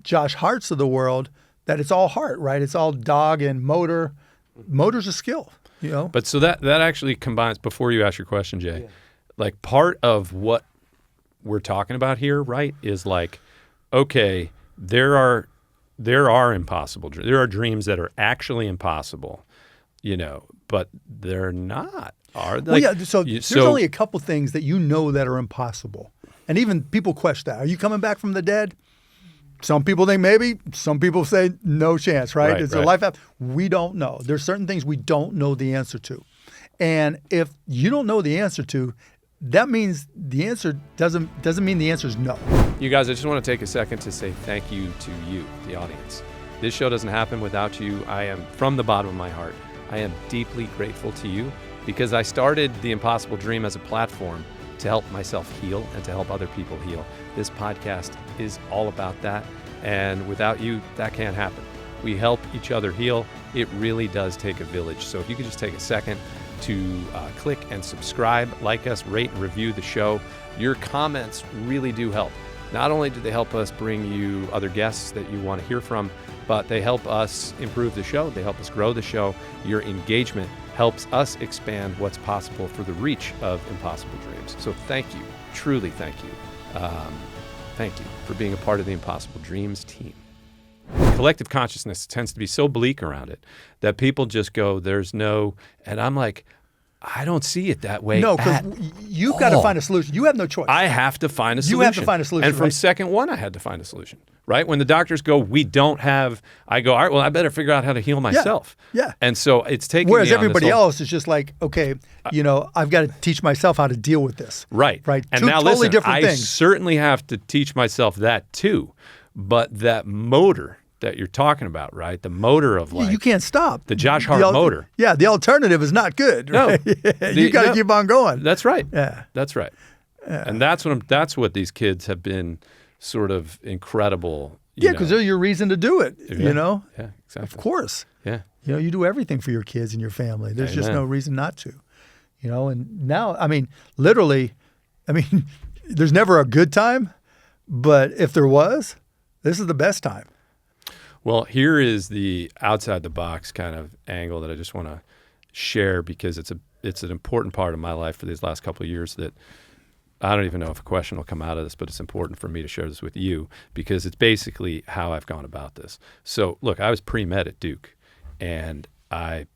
Josh Harts of the world, that it's all heart, right? It's all dog and motor. Motor's a skill, But so that actually combines, before you ask your question, Jay, like part of what we're talking about here, right, is like, okay, there are impossible dreams. There are dreams that are actually impossible, but they're not. So there's only a couple things that that are impossible. And even people question that. Are you coming back from the dead? Some people think maybe. Some people say no chance, right? Is there life after? We don't know. There's certain things we don't know the answer to. And if you don't know the answer to, that means the answer doesn't mean the answer is no. You guys, I just want to take a second to say thank you to you, the audience. This show doesn't happen without you. I am, from the bottom of my heart, I am deeply grateful to you because I started The Impossible Dream as a platform to help myself heal and to help other people heal. This podcast is all about that. And without you, that can't happen. We help each other heal. It really does take a village. So if you could just take a second to click and subscribe, like us, rate and review the show. Your comments really do help. Not only do they help us bring you other guests that you want to hear from, but they help us improve the show. They help us grow the show. Your engagement helps us expand what's possible for the reach of impossible dreams. So thank you, truly thank you. Thank you for being a part of the Impossible Dreams team. Collective consciousness tends to be so bleak around it that people just go, there's no, and I'm like, I don't see it that way. No, because you've got to find a solution. You have no choice. I have to find a solution. You have to find a solution. And from second one, I had to find a solution, right? When the doctors go, we don't have, I go, all right, well, I better figure out how to heal myself. Yeah. And so it's taking Whereas me on everybody this whole, else is just like, okay, I've got to teach myself how to deal with this. Right. Right. And Two now totally listen, different I things. certainly have to teach myself that too. But that motor that you're talking about, right? The motor of like... You can't stop. The Josh Hart motor. Yeah, the alternative is not good. Right? No. You got to keep on going. That's right. Yeah. That's right. Yeah. And that's what these kids have been sort of incredible. Because they're your reason to do it, Yeah, exactly. Of course. Yeah. You do everything for your kids and your family. There's just no reason not to. And now, literally, there's never a good time, but if there was, this is the best time. Well, here is the outside the box kind of angle that I just want to share because it's an important part of my life for these last couple of years that I don't even know if a question will come out of this, but it's important for me to share this with you because it's basically how I've gone about this. So look, I was pre-med at Duke and I,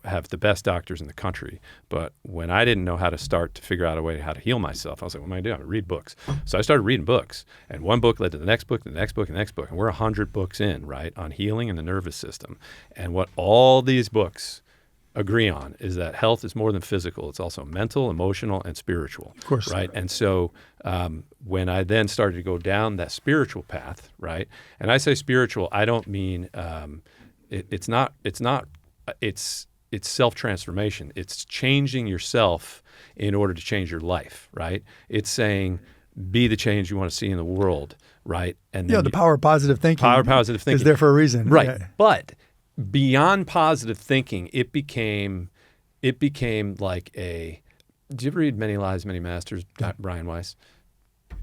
have the best doctors in the country. But when I didn't know how to start to figure out a way how to heal myself, I was like, what am I doing? I read books. So I started reading books. And one book led to the next book, the next book, the next book. And we're 100 books in, right, on healing and the nervous system. And what all these books agree on is that health is more than physical. It's also mental, emotional, and spiritual. Of course. Right. And so when I then started to go down that spiritual path, right, and I say spiritual, I don't mean it's self-transformation. It's changing yourself in order to change your life, right? It's saying be the change you want to see in the world, right? And then the power of positive thinking. Power of positive thinking is there for a reason, right? Yeah. But beyond positive thinking, it became like a. Did you ever read Many Lives, Many Masters? Brian Weiss,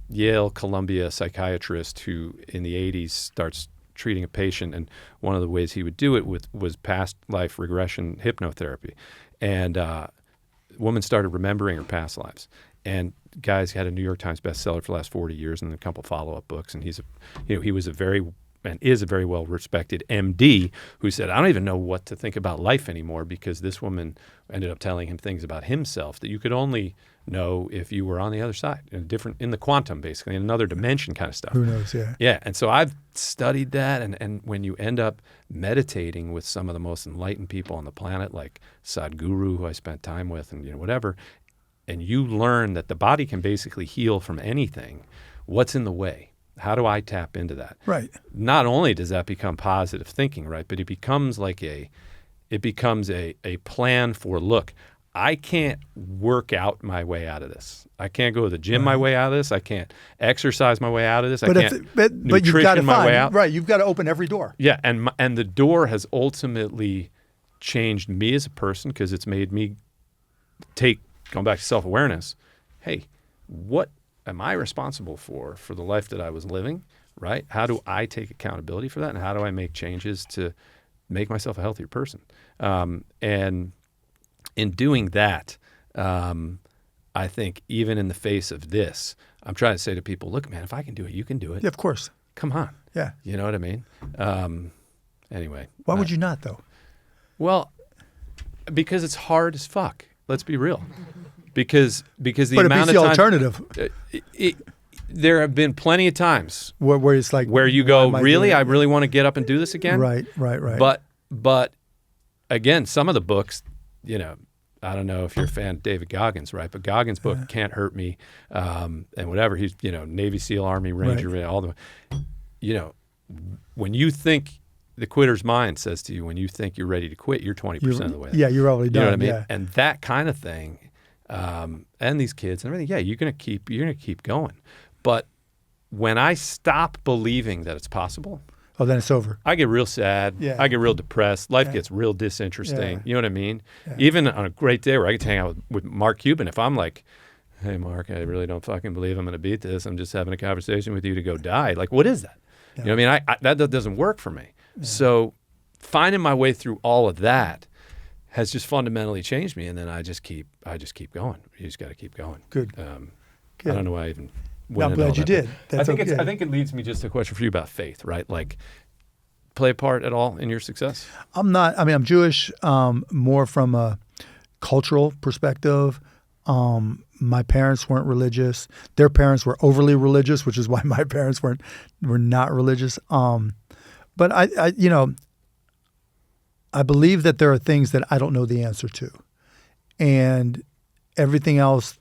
Yale, Columbia psychiatrist who in the 80s starts treating a patient, and one of the ways he would do it was past life regression hypnotherapy, and a woman started remembering her past lives, and guy's had a New York Times bestseller for the last 40 years and a couple follow-up books, and he was a very well respected MD who said, I don't even know what to think about life anymore because this woman ended up telling him things about himself that you could only know if you were on the other side, in the quantum, basically, in another dimension kind of stuff. Who knows, yeah. Yeah, and so I've studied that, and when you end up meditating with some of the most enlightened people on the planet, like Sadhguru, who I spent time with, and whatever, and you learn that the body can basically heal from anything, what's in the way? How do I tap into that? Right. Not only does that become positive thinking, right, but it becomes a plan for, look, I can't work out my way out of this. I can't go to the gym my way out of this. I can't exercise my way out of this. But I can't but you've got to my way out. Right. You've got to open every door. Yeah, and the door has ultimately changed me as a person because it's made me going back to self-awareness. Hey, what am I responsible for the life that I was living, right? How do I take accountability for that, and how do I make changes to make myself a healthier person? And in doing that, I think even in the face of this, I'm trying to say to people, look, man, if I can do it, you can do it. Yeah, of course. Come on. Yeah. You know what I mean? Anyway. Why would you not, though? Well, because it's hard as fuck. Let's be real. Because the but amount it beats of the time, alternative. There have been plenty of times where it's like, where you go, really, I really want to get up and do this again. Right. But again, some of the books, I don't know if you're a fan of David Goggins, right? But Goggins' book Can't Hurt Me, and whatever. He's Navy SEAL, Army Ranger, Right. all the. When you think the quitter's mind says to you, when you think you're ready to quit, you're 20% of the way. Yeah, you're already done. You know what I mean? Yeah. And that kind of thing, and these kids and everything. Yeah, you're gonna keep going. But when I stop believing that it's possible, then it's over. I get real sad. Yeah. I get real depressed. Life gets real disinteresting. Yeah. You know what I mean? Yeah. Even on a great day where I get to hang out with Mark Cuban, if I'm like, hey, Mark, I really don't fucking believe I'm going to beat this. I'm just having a conversation with you to go die. Like, what is that? Yeah. You know what I mean? That doesn't work for me. Yeah. So finding my way through all of that has just fundamentally changed me. And then I just keep going. You just got to keep going. Good. I don't know why I even I'm glad you did. I think it leads me just to a question for you about faith, right? Like, play a part at all in your success? I'm Jewish, more from a cultural perspective. My parents weren't religious. Their parents were overly religious, which is why my parents were not religious. But I believe that there are things that I don't know the answer to. And everything else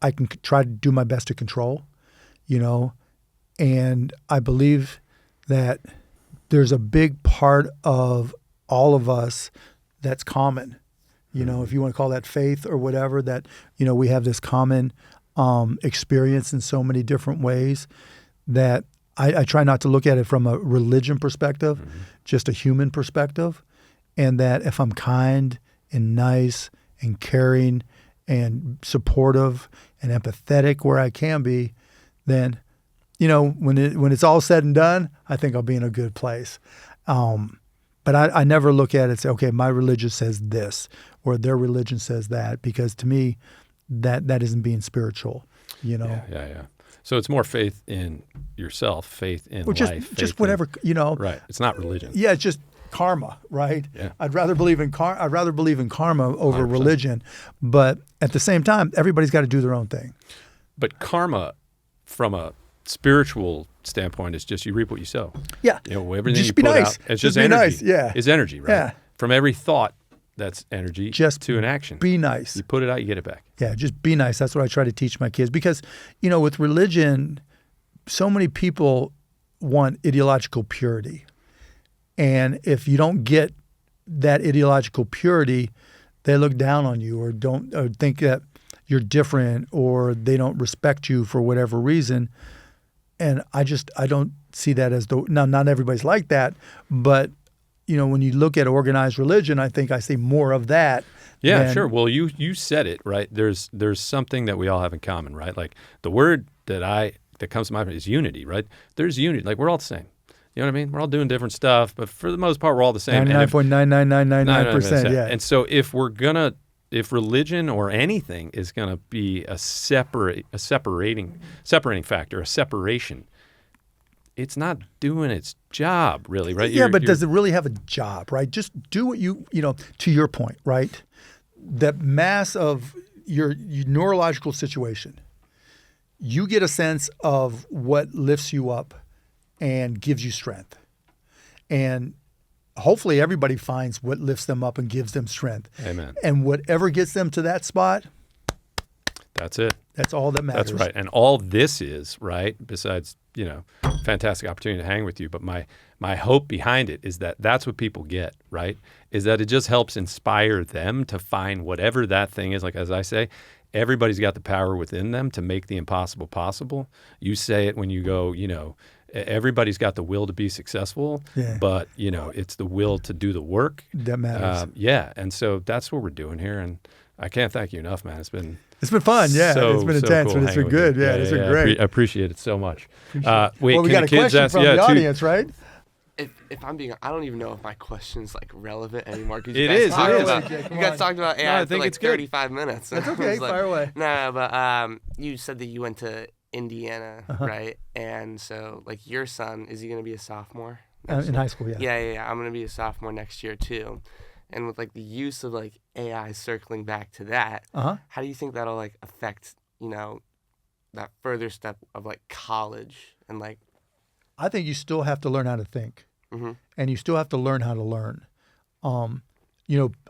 I can try to do my best to control, and I believe that there's a big part of all of us that's common, if you want to call that faith or whatever, that, we have this common experience in so many different ways that I try not to look at it from a religion perspective, just a human perspective, and that if I'm kind and nice and caring and supportive and empathetic where I can be, then, when it's all said and done, I think I'll be in a good place. But I never look at it and say, okay, my religion says this or their religion says that, because to me, that isn't being spiritual, Yeah. So it's more faith in yourself, faith in life. Just whatever, Right. It's not religion. Yeah, it's just karma, right? Yeah. I'd rather believe in karma over 100%. religion, but at the same time, everybody's got to do their own thing. But karma, from a spiritual standpoint, is just you reap what you sow. Yeah. Everything Just you be put nice. out, it's Just just be energy. nice. Yeah. It's energy, right? Yeah. From every thought That's energy Just to an action. Be nice. You put it out, you get it back. Yeah, just be nice. That's what I try to teach my kids because, with religion, so many people want ideological purity. And if you don't get that ideological purity, they look down on you or think that you're different or they don't respect you for whatever reason. And I don't see that as now, not everybody's like that, but when you look at organized religion, I think I see more of that. Yeah, sure. Well, you said it, right? There's something that we all have in common, right? Like the word that comes to mind is unity, right? There's unity. Like we're all the same. You know what I mean? We're all doing different stuff, but for the most part, we're all the same. 99.99999%. Yeah. And so if religion or anything is gonna be a separating factor, a separation, it's not doing its job, really, right? Yeah, but does it really have a job, right? Just do what to your point, right? That mass of your neurological situation, you get a sense of what lifts you up and gives you strength. And hopefully everybody finds what lifts them up and gives them strength. Amen. And whatever gets them to that spot, that's it. That's all that matters. That's right. And all this is, right, besides, fantastic opportunity to hang with you, but my hope behind it is that that's what people get, right, is that it just helps inspire them to find whatever that thing is. Like, as I say, everybody's got the power within them to make the impossible possible. You say it when you go, everybody's got the will to be successful, but, it's the will to do the work. That matters. And so that's what we're doing here. And I can't thank you enough, man. It's been fun, yeah. It's been intense, cool but it's been good. Yeah, it's been great. I appreciate it so much. We got a question from the audience, right? If I'm being, I don't even know if my question's like relevant anymore. It is. You guys talked about AI I think for like it's good. 35 minutes. That's okay. Fire away. No, but you said that you went to Indiana, right? And so, like, your son, is he going to be a sophomore in high school? Yeah. Yeah. I'm going to be a sophomore next year too. And with like the use of like AI circling back to that, how do you think that'll like affect that further step of like college and like? I think you still have to learn how to think, and you still have to learn how to learn. A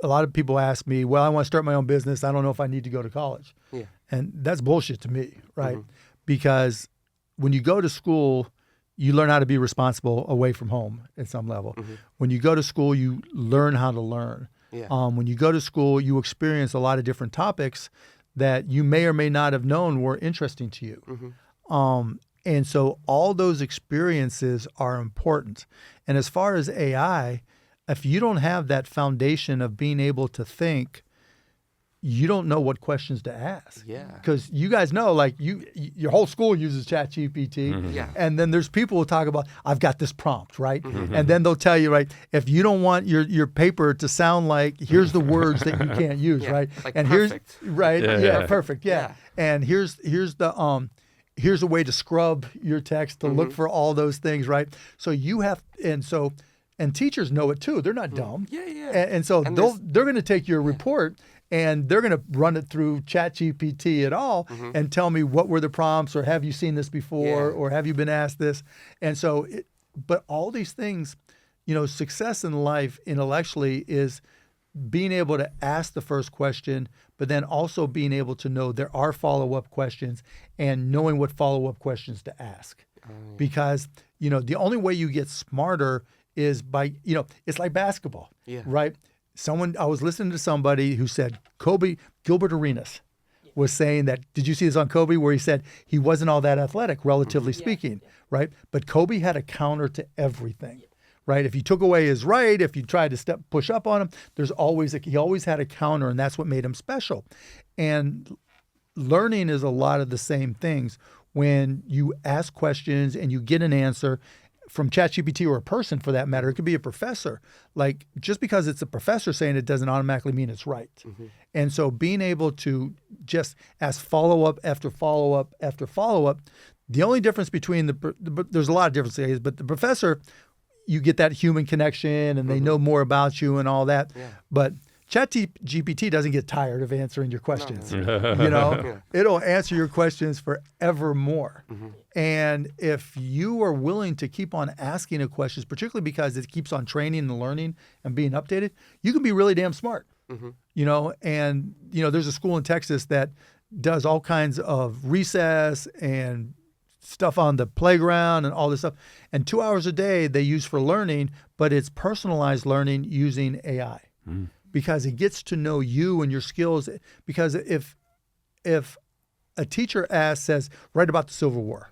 lot of people ask me, "Well, I want to start my own business. I don't know if I need to go to college." Yeah, and that's bullshit to me, right? Because when you go to school, you learn how to be responsible away from home at some level. When you go to school, you learn how to learn. Yeah. When you go to school, you experience a lot of different topics that you may or may not have known were interesting to you. And so all those experiences are important. And as far as AI, if you don't have that foundation of being able to think, you don't know what questions to ask. Yeah. Because you guys know, like your whole school uses ChatGPT. Yeah. And then there's people who talk about, I've got this prompt, right? And then they'll tell you, right, if you don't want your paper to sound like, here's the words that you can't use, right? Like and perfect. Here's right, Yeah. perfect, yeah. And here's a way to scrub your text to look for all those things, right? So you have, and teachers know it too. They're not dumb. Yeah. And so they're going to take your report and they're going to run it through ChatGPT at all and tell me what were the prompts, or have you seen this before, or have you been asked this? And so, but all these things, success in life intellectually is being able to ask the first question, but then also being able to know there are follow-up questions and knowing what follow-up questions to ask. Because, the only way you get smarter is by, it's like basketball, right? I was listening to somebody who said Gilbert Arenas was saying that, did you see this on Kobe, where he said he wasn't all that athletic, relatively speaking, right? But Kobe had a counter to everything, right? If you took away his right, if you tried to push up on him, he always had a counter, and that's what made him special. And learning is a lot of the same things. When you ask questions and you get an answer from ChatGPT, or a person for that matter, it could be a professor. Like, just because it's a professor saying it doesn't automatically mean it's right. And so being able to just ask follow-up after follow-up after follow-up, the only difference between there's a lot of differences, but the professor, you get that human connection and they know more about you and all that. Yeah. But ChatGPT doesn't get tired of answering your questions. It'll answer your questions forevermore. And if you are willing to keep on asking it questions, particularly because it keeps on training and learning and being updated, you can be really damn smart. And there's a school in Texas that does all kinds of recess and stuff on the playground and all this stuff. And 2 hours a day they use for learning, but it's personalized learning using AI because it gets to know you and your skills. Because if a teacher says, write about the Civil War,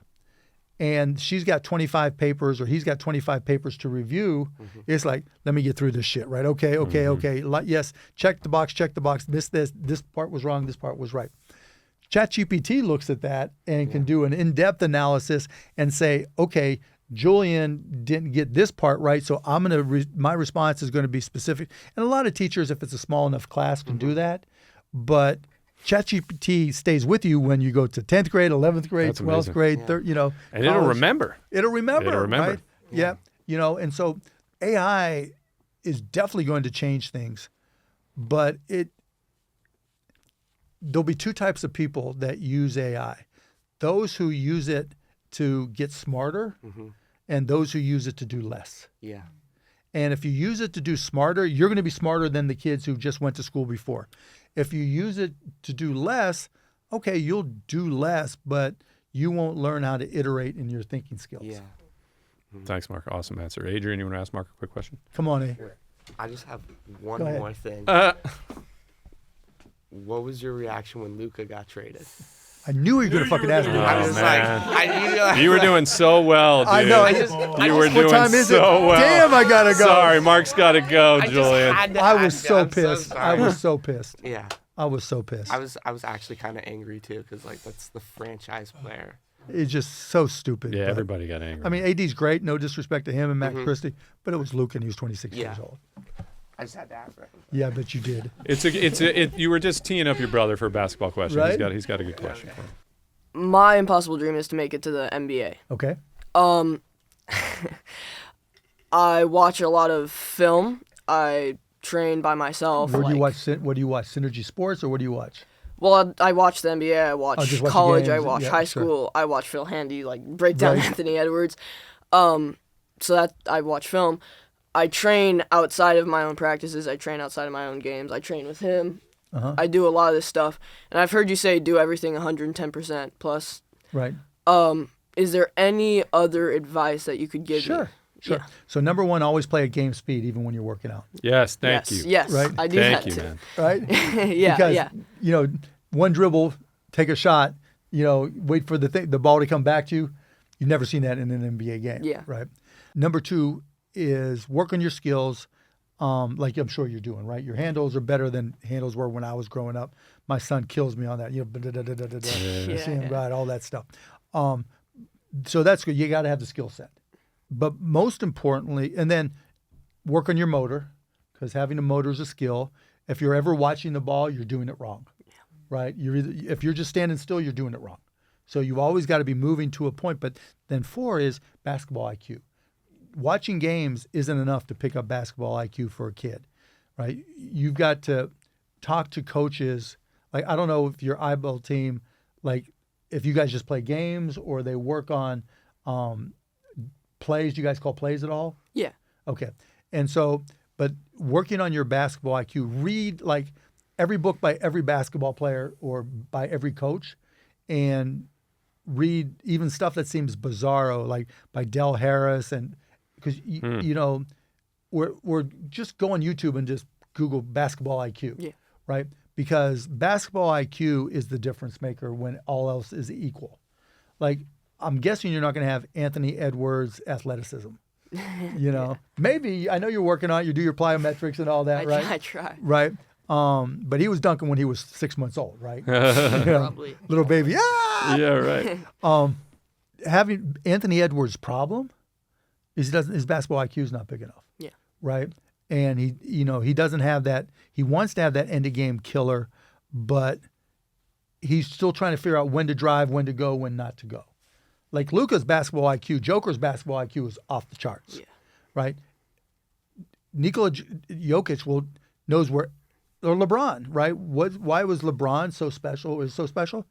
and she's got 25 papers or he's got 25 papers to review, it's like, let me get through this shit, right? Okay. Yes, check the box. This part was wrong, this part was right. ChatGPT looks at that and can do an in-depth analysis and say, okay, Julian didn't get this part right, so my response is going to be specific. And a lot of teachers, if it's a small enough class, can do that. But ChatGPT stays with you when you go to 10th grade, 11th grade, That's 12th amazing. grade, And college. it'll remember. It'll remember. Right? Yeah. And so AI is definitely going to change things, but there'll be two types of people that use AI. Those who use it to get smarter and those who use it to do less. Yeah. And if you use it to do smarter, you're going to be smarter than the kids who just went to school before. If you use it to do less, okay, you'll do less, but you won't learn how to iterate in your thinking skills. Yeah. Thanks, Mark. Awesome answer. Adrian, you want to ask Mark a quick question? Come on, A. I just have one Go ahead. more thing. What was your reaction when Luka got traded? I knew you were going to fucking ask me. I was man. like, I knew You were doing so well, dude. I know. You were What doing time is it? so well. Damn, I got to go. Sorry, Mark's got to go, Julian. I was so pissed. I was so pissed. Yeah. I was so pissed. I was actually kind of angry too because that's the franchise player. It's just so stupid. Yeah, but- everybody got angry. I mean, AD's great. No disrespect to him and Max Christie, but it was Luke and he was 26 years old. I just had to ask him. Yeah, I bet you did. You were just teeing up your brother for a basketball question. Right? He's got a good question for you. My impossible dream is to make it to the NBA. Okay. I watch a lot of film. I train by myself. Where do you watch? What do you watch? Synergy Sports, or what do you watch? Well, I watch the NBA. I watch just watch the college. I games. watch Yeah, high sure. school. I watch Phil Handy, break down Right. Anthony Edwards. So that I watch film. I train outside of my own practices. I train outside of my own games. I train with him. I do a lot of this stuff. And I've heard you say do everything 110% plus. Right. Is there any other advice that you could give me? Sure. Yeah. So number one, always play at game speed, even when you're working out. Yes, thank yes, you. Yes, Right? I do Thank that you, too. man. Right. Yeah, Because, yeah. One dribble, take a shot. Wait for the ball to come back to you. You've never seen that in an NBA game. Yeah. Right. Number two is work on your skills. Like I'm sure you're doing, right? Your handles are better than handles were when I was growing up. My son kills me on that. Yeah, See him yeah. ride, all that stuff. So that's good. You got to have the skill set. But most importantly, and then work on your motor, because having a motor is a skill. If you're ever watching the ball, you're doing it wrong, right? If you're just standing still, you're doing it wrong. So you've always got to be moving to a point. But then 4 is basketball IQ. Watching games isn't enough to pick up basketball IQ for a kid, right? You've got to talk to coaches. Like, I don't know if your eyeball team, if you guys just play games or they work on plays. Do you guys call plays at all? Yeah. Okay. And so, but working on your basketball IQ, read every book by every basketball player or by every coach, and read even stuff that seems bizarro, like by Del Harris, and because we're just go on YouTube and just Google basketball IQ, Yeah. right? Because basketball IQ is the difference maker when all else is equal. I'm guessing you're not going to have Anthony Edwards athleticism. Maybe, I know you're working on it, you do your plyometrics and all that, right? I try. Right. But he was dunking when he was 6 months old, right? Probably. Little baby. Ah! Yeah, right. Having Anthony Edwards' problem is his basketball IQ is not big enough. Yeah. Right. And he doesn't have that. He wants to have that end of game killer, but he's still trying to figure out when to drive, when to go, when not to go. Like Luka's basketball IQ, Joker's basketball IQ is off the charts. Yeah. Right. Nikola Jokic knows where, or LeBron, right? Why was LeBron so special?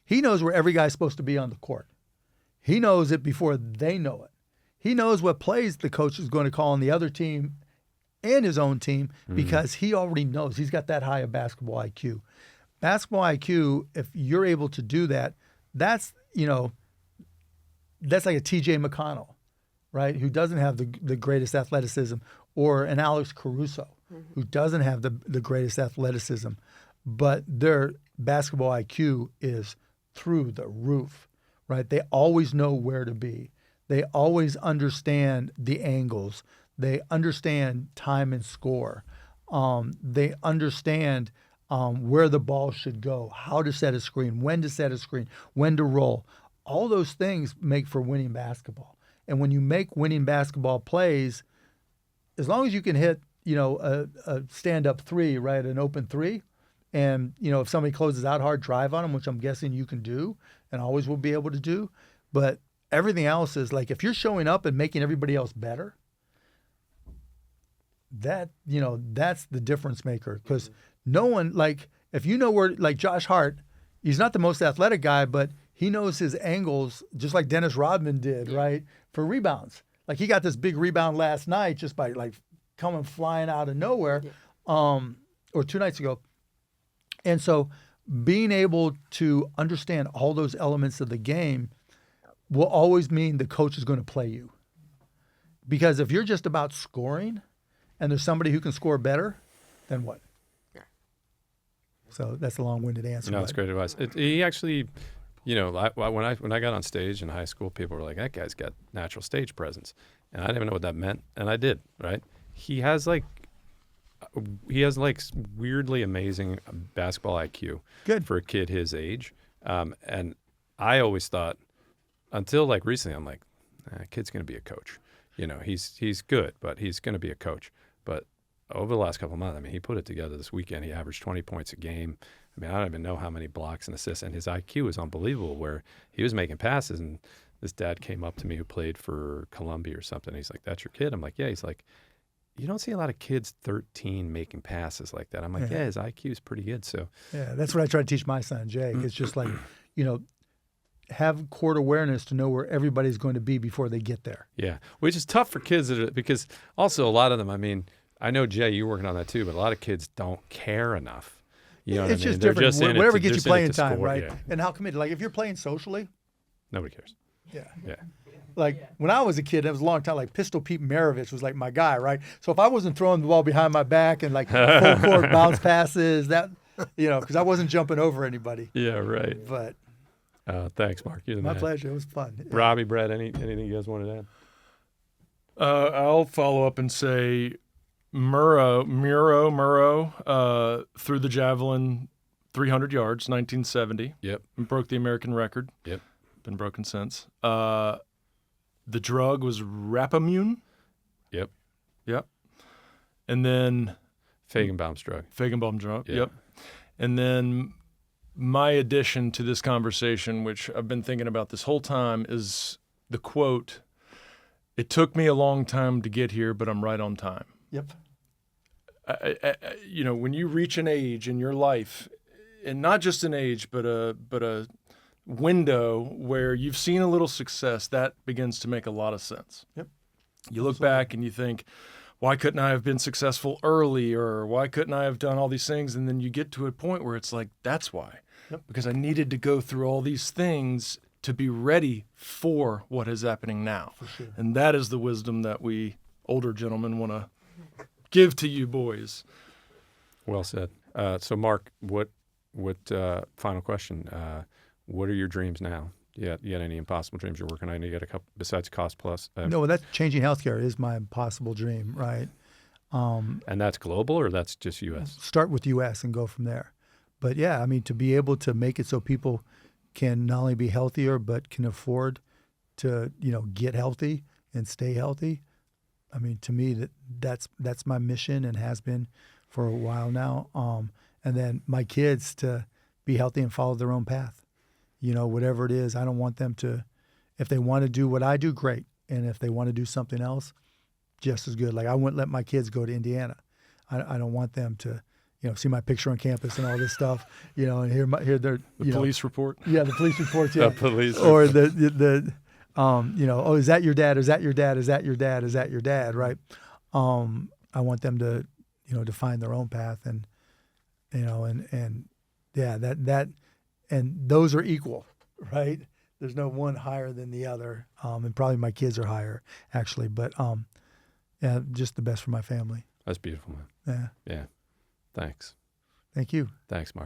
He knows where every guy's supposed to be on the court. He knows it before they know it. He knows what plays the coach is going to call on the other team and his own team because he already knows he's got that high of basketball IQ. Basketball IQ, if you're able to do that, that's like a TJ McConnell, right? Who doesn't have the greatest athleticism, or an Alex Caruso, who doesn't have the greatest athleticism, but their basketball IQ is through the roof, right? They always know where to be. They always understand the angles. They understand time and score. They understand where the ball should go, how to set a screen, when to set a screen, when to roll. All those things make for winning basketball. And when you make winning basketball plays, as long as you can hit, a stand-up three, right, an open three, and, if somebody closes out hard, drive on them, which I'm guessing you can do and always will be able to do. But everything else is like, if you're showing up and making everybody else better, that's the difference maker. Because no one, like, if you know where, like Josh Hart, he's not the most athletic guy, but he knows his angles, just like Dennis Rodman did, right, for rebounds. Like, he got this big rebound last night just by, like, coming flying out of nowhere, or 2 nights ago. And so being able to understand all those elements of the game will always mean the coach is going to play you. Because if you're just about scoring and there's somebody who can score better, then what? Yeah. So that's a long-winded answer. No, it's great advice. He actually, when I got on stage in high school, people were like, that guy's got natural stage presence. And I didn't even know what that meant. And I did, right? He has weirdly amazing basketball IQ. Good. For a kid his age. And I always thought, until like recently, I'm like, kid's going to be a coach. He's good, but he's going to be a coach. But over the last couple of months, I mean, he put it together this weekend. He averaged 20 points a game. I mean, I don't even know how many blocks and assists. And his IQ is unbelievable, where he was making passes. And this dad came up to me who played for Columbia or something. He's like, that's your kid? I'm like, yeah. He's like, you don't see a lot of kids 13 making passes like that. I'm like, yeah, his IQ is pretty good. So yeah, that's what I try to teach my son, Jake. It's just like, have court awareness to know where everybody's going to be before they get there. Yeah, which is tough for kids because also a lot of them, I mean, I know, Jay, you're working on that too, but a lot of kids don't care enough. You know what I mean? It's just They're different. Just Whatever gets you playing time, score, right? Yeah. And how committed. Like, if you're playing socially. Nobody cares. Yeah. Yeah. Like, when I was a kid, it was a long time, like Pistol Pete Maravich was like my guy, right? So if I wasn't throwing the ball behind my back and like full court bounce passes, that, because I wasn't jumping over anybody. Yeah, right. But. Thanks, Mark. You're the My man. pleasure. It was fun. Robbie, Brett, anything you guys wanted to add? I'll follow up and say Murrow threw the javelin 300 yards, 1970. Yep. And broke the American record. Yep. Been broken since. The drug was Rapamune. Yep. Yep. And then Feigenbaum's drug. Feigenbaum drug. Yeah. Yep. And then my addition to this conversation, which I've been thinking about this whole time, is the quote, "It took me a long time to get here, but I'm right on time." Yep. When you reach an age in your life, and not just an age, but a window where you've seen a little success, that begins to make a lot of sense. Yep. You look back and you think, why couldn't I have been successful early, or why couldn't I have done all these things? And then you get to a point where it's like, that's why. Yep. Because I needed to go through all these things to be ready for what is happening now. For sure. And that is the wisdom that we older gentlemen want to give to you boys. Well said. So, Mark, what final question? What are your dreams now? You got any impossible dreams you're working on? You got a couple besides Cost Plus? No, that's changing healthcare is my impossible dream, right? And that's global, or that's just U.S.? Start with U.S. and go from there. But yeah, I mean, to be able to make it so people can not only be healthier but can afford to, get healthy and stay healthy. I mean, to me, that's my mission and has been for a while now. And then my kids to be healthy and follow their own path. Whatever it is, I don't want them to, if they want to do what I do, great. And if they want to do something else, just as good. Like, I wouldn't let my kids go to Indiana. I don't want them to, see my picture on campus and all this stuff, and hear their police report. Yeah, the police reports. Yeah, the police. Or the oh, is that your dad? Is that your dad? Is that your dad? Is that your dad? Right. I want them to, define their own path, and yeah, that and those are equal, right? There's no one higher than the other, and probably my kids are higher actually, but yeah, just the best for my family. That's beautiful, man. Yeah. Yeah. Thanks. Thank you. Thanks, Mark.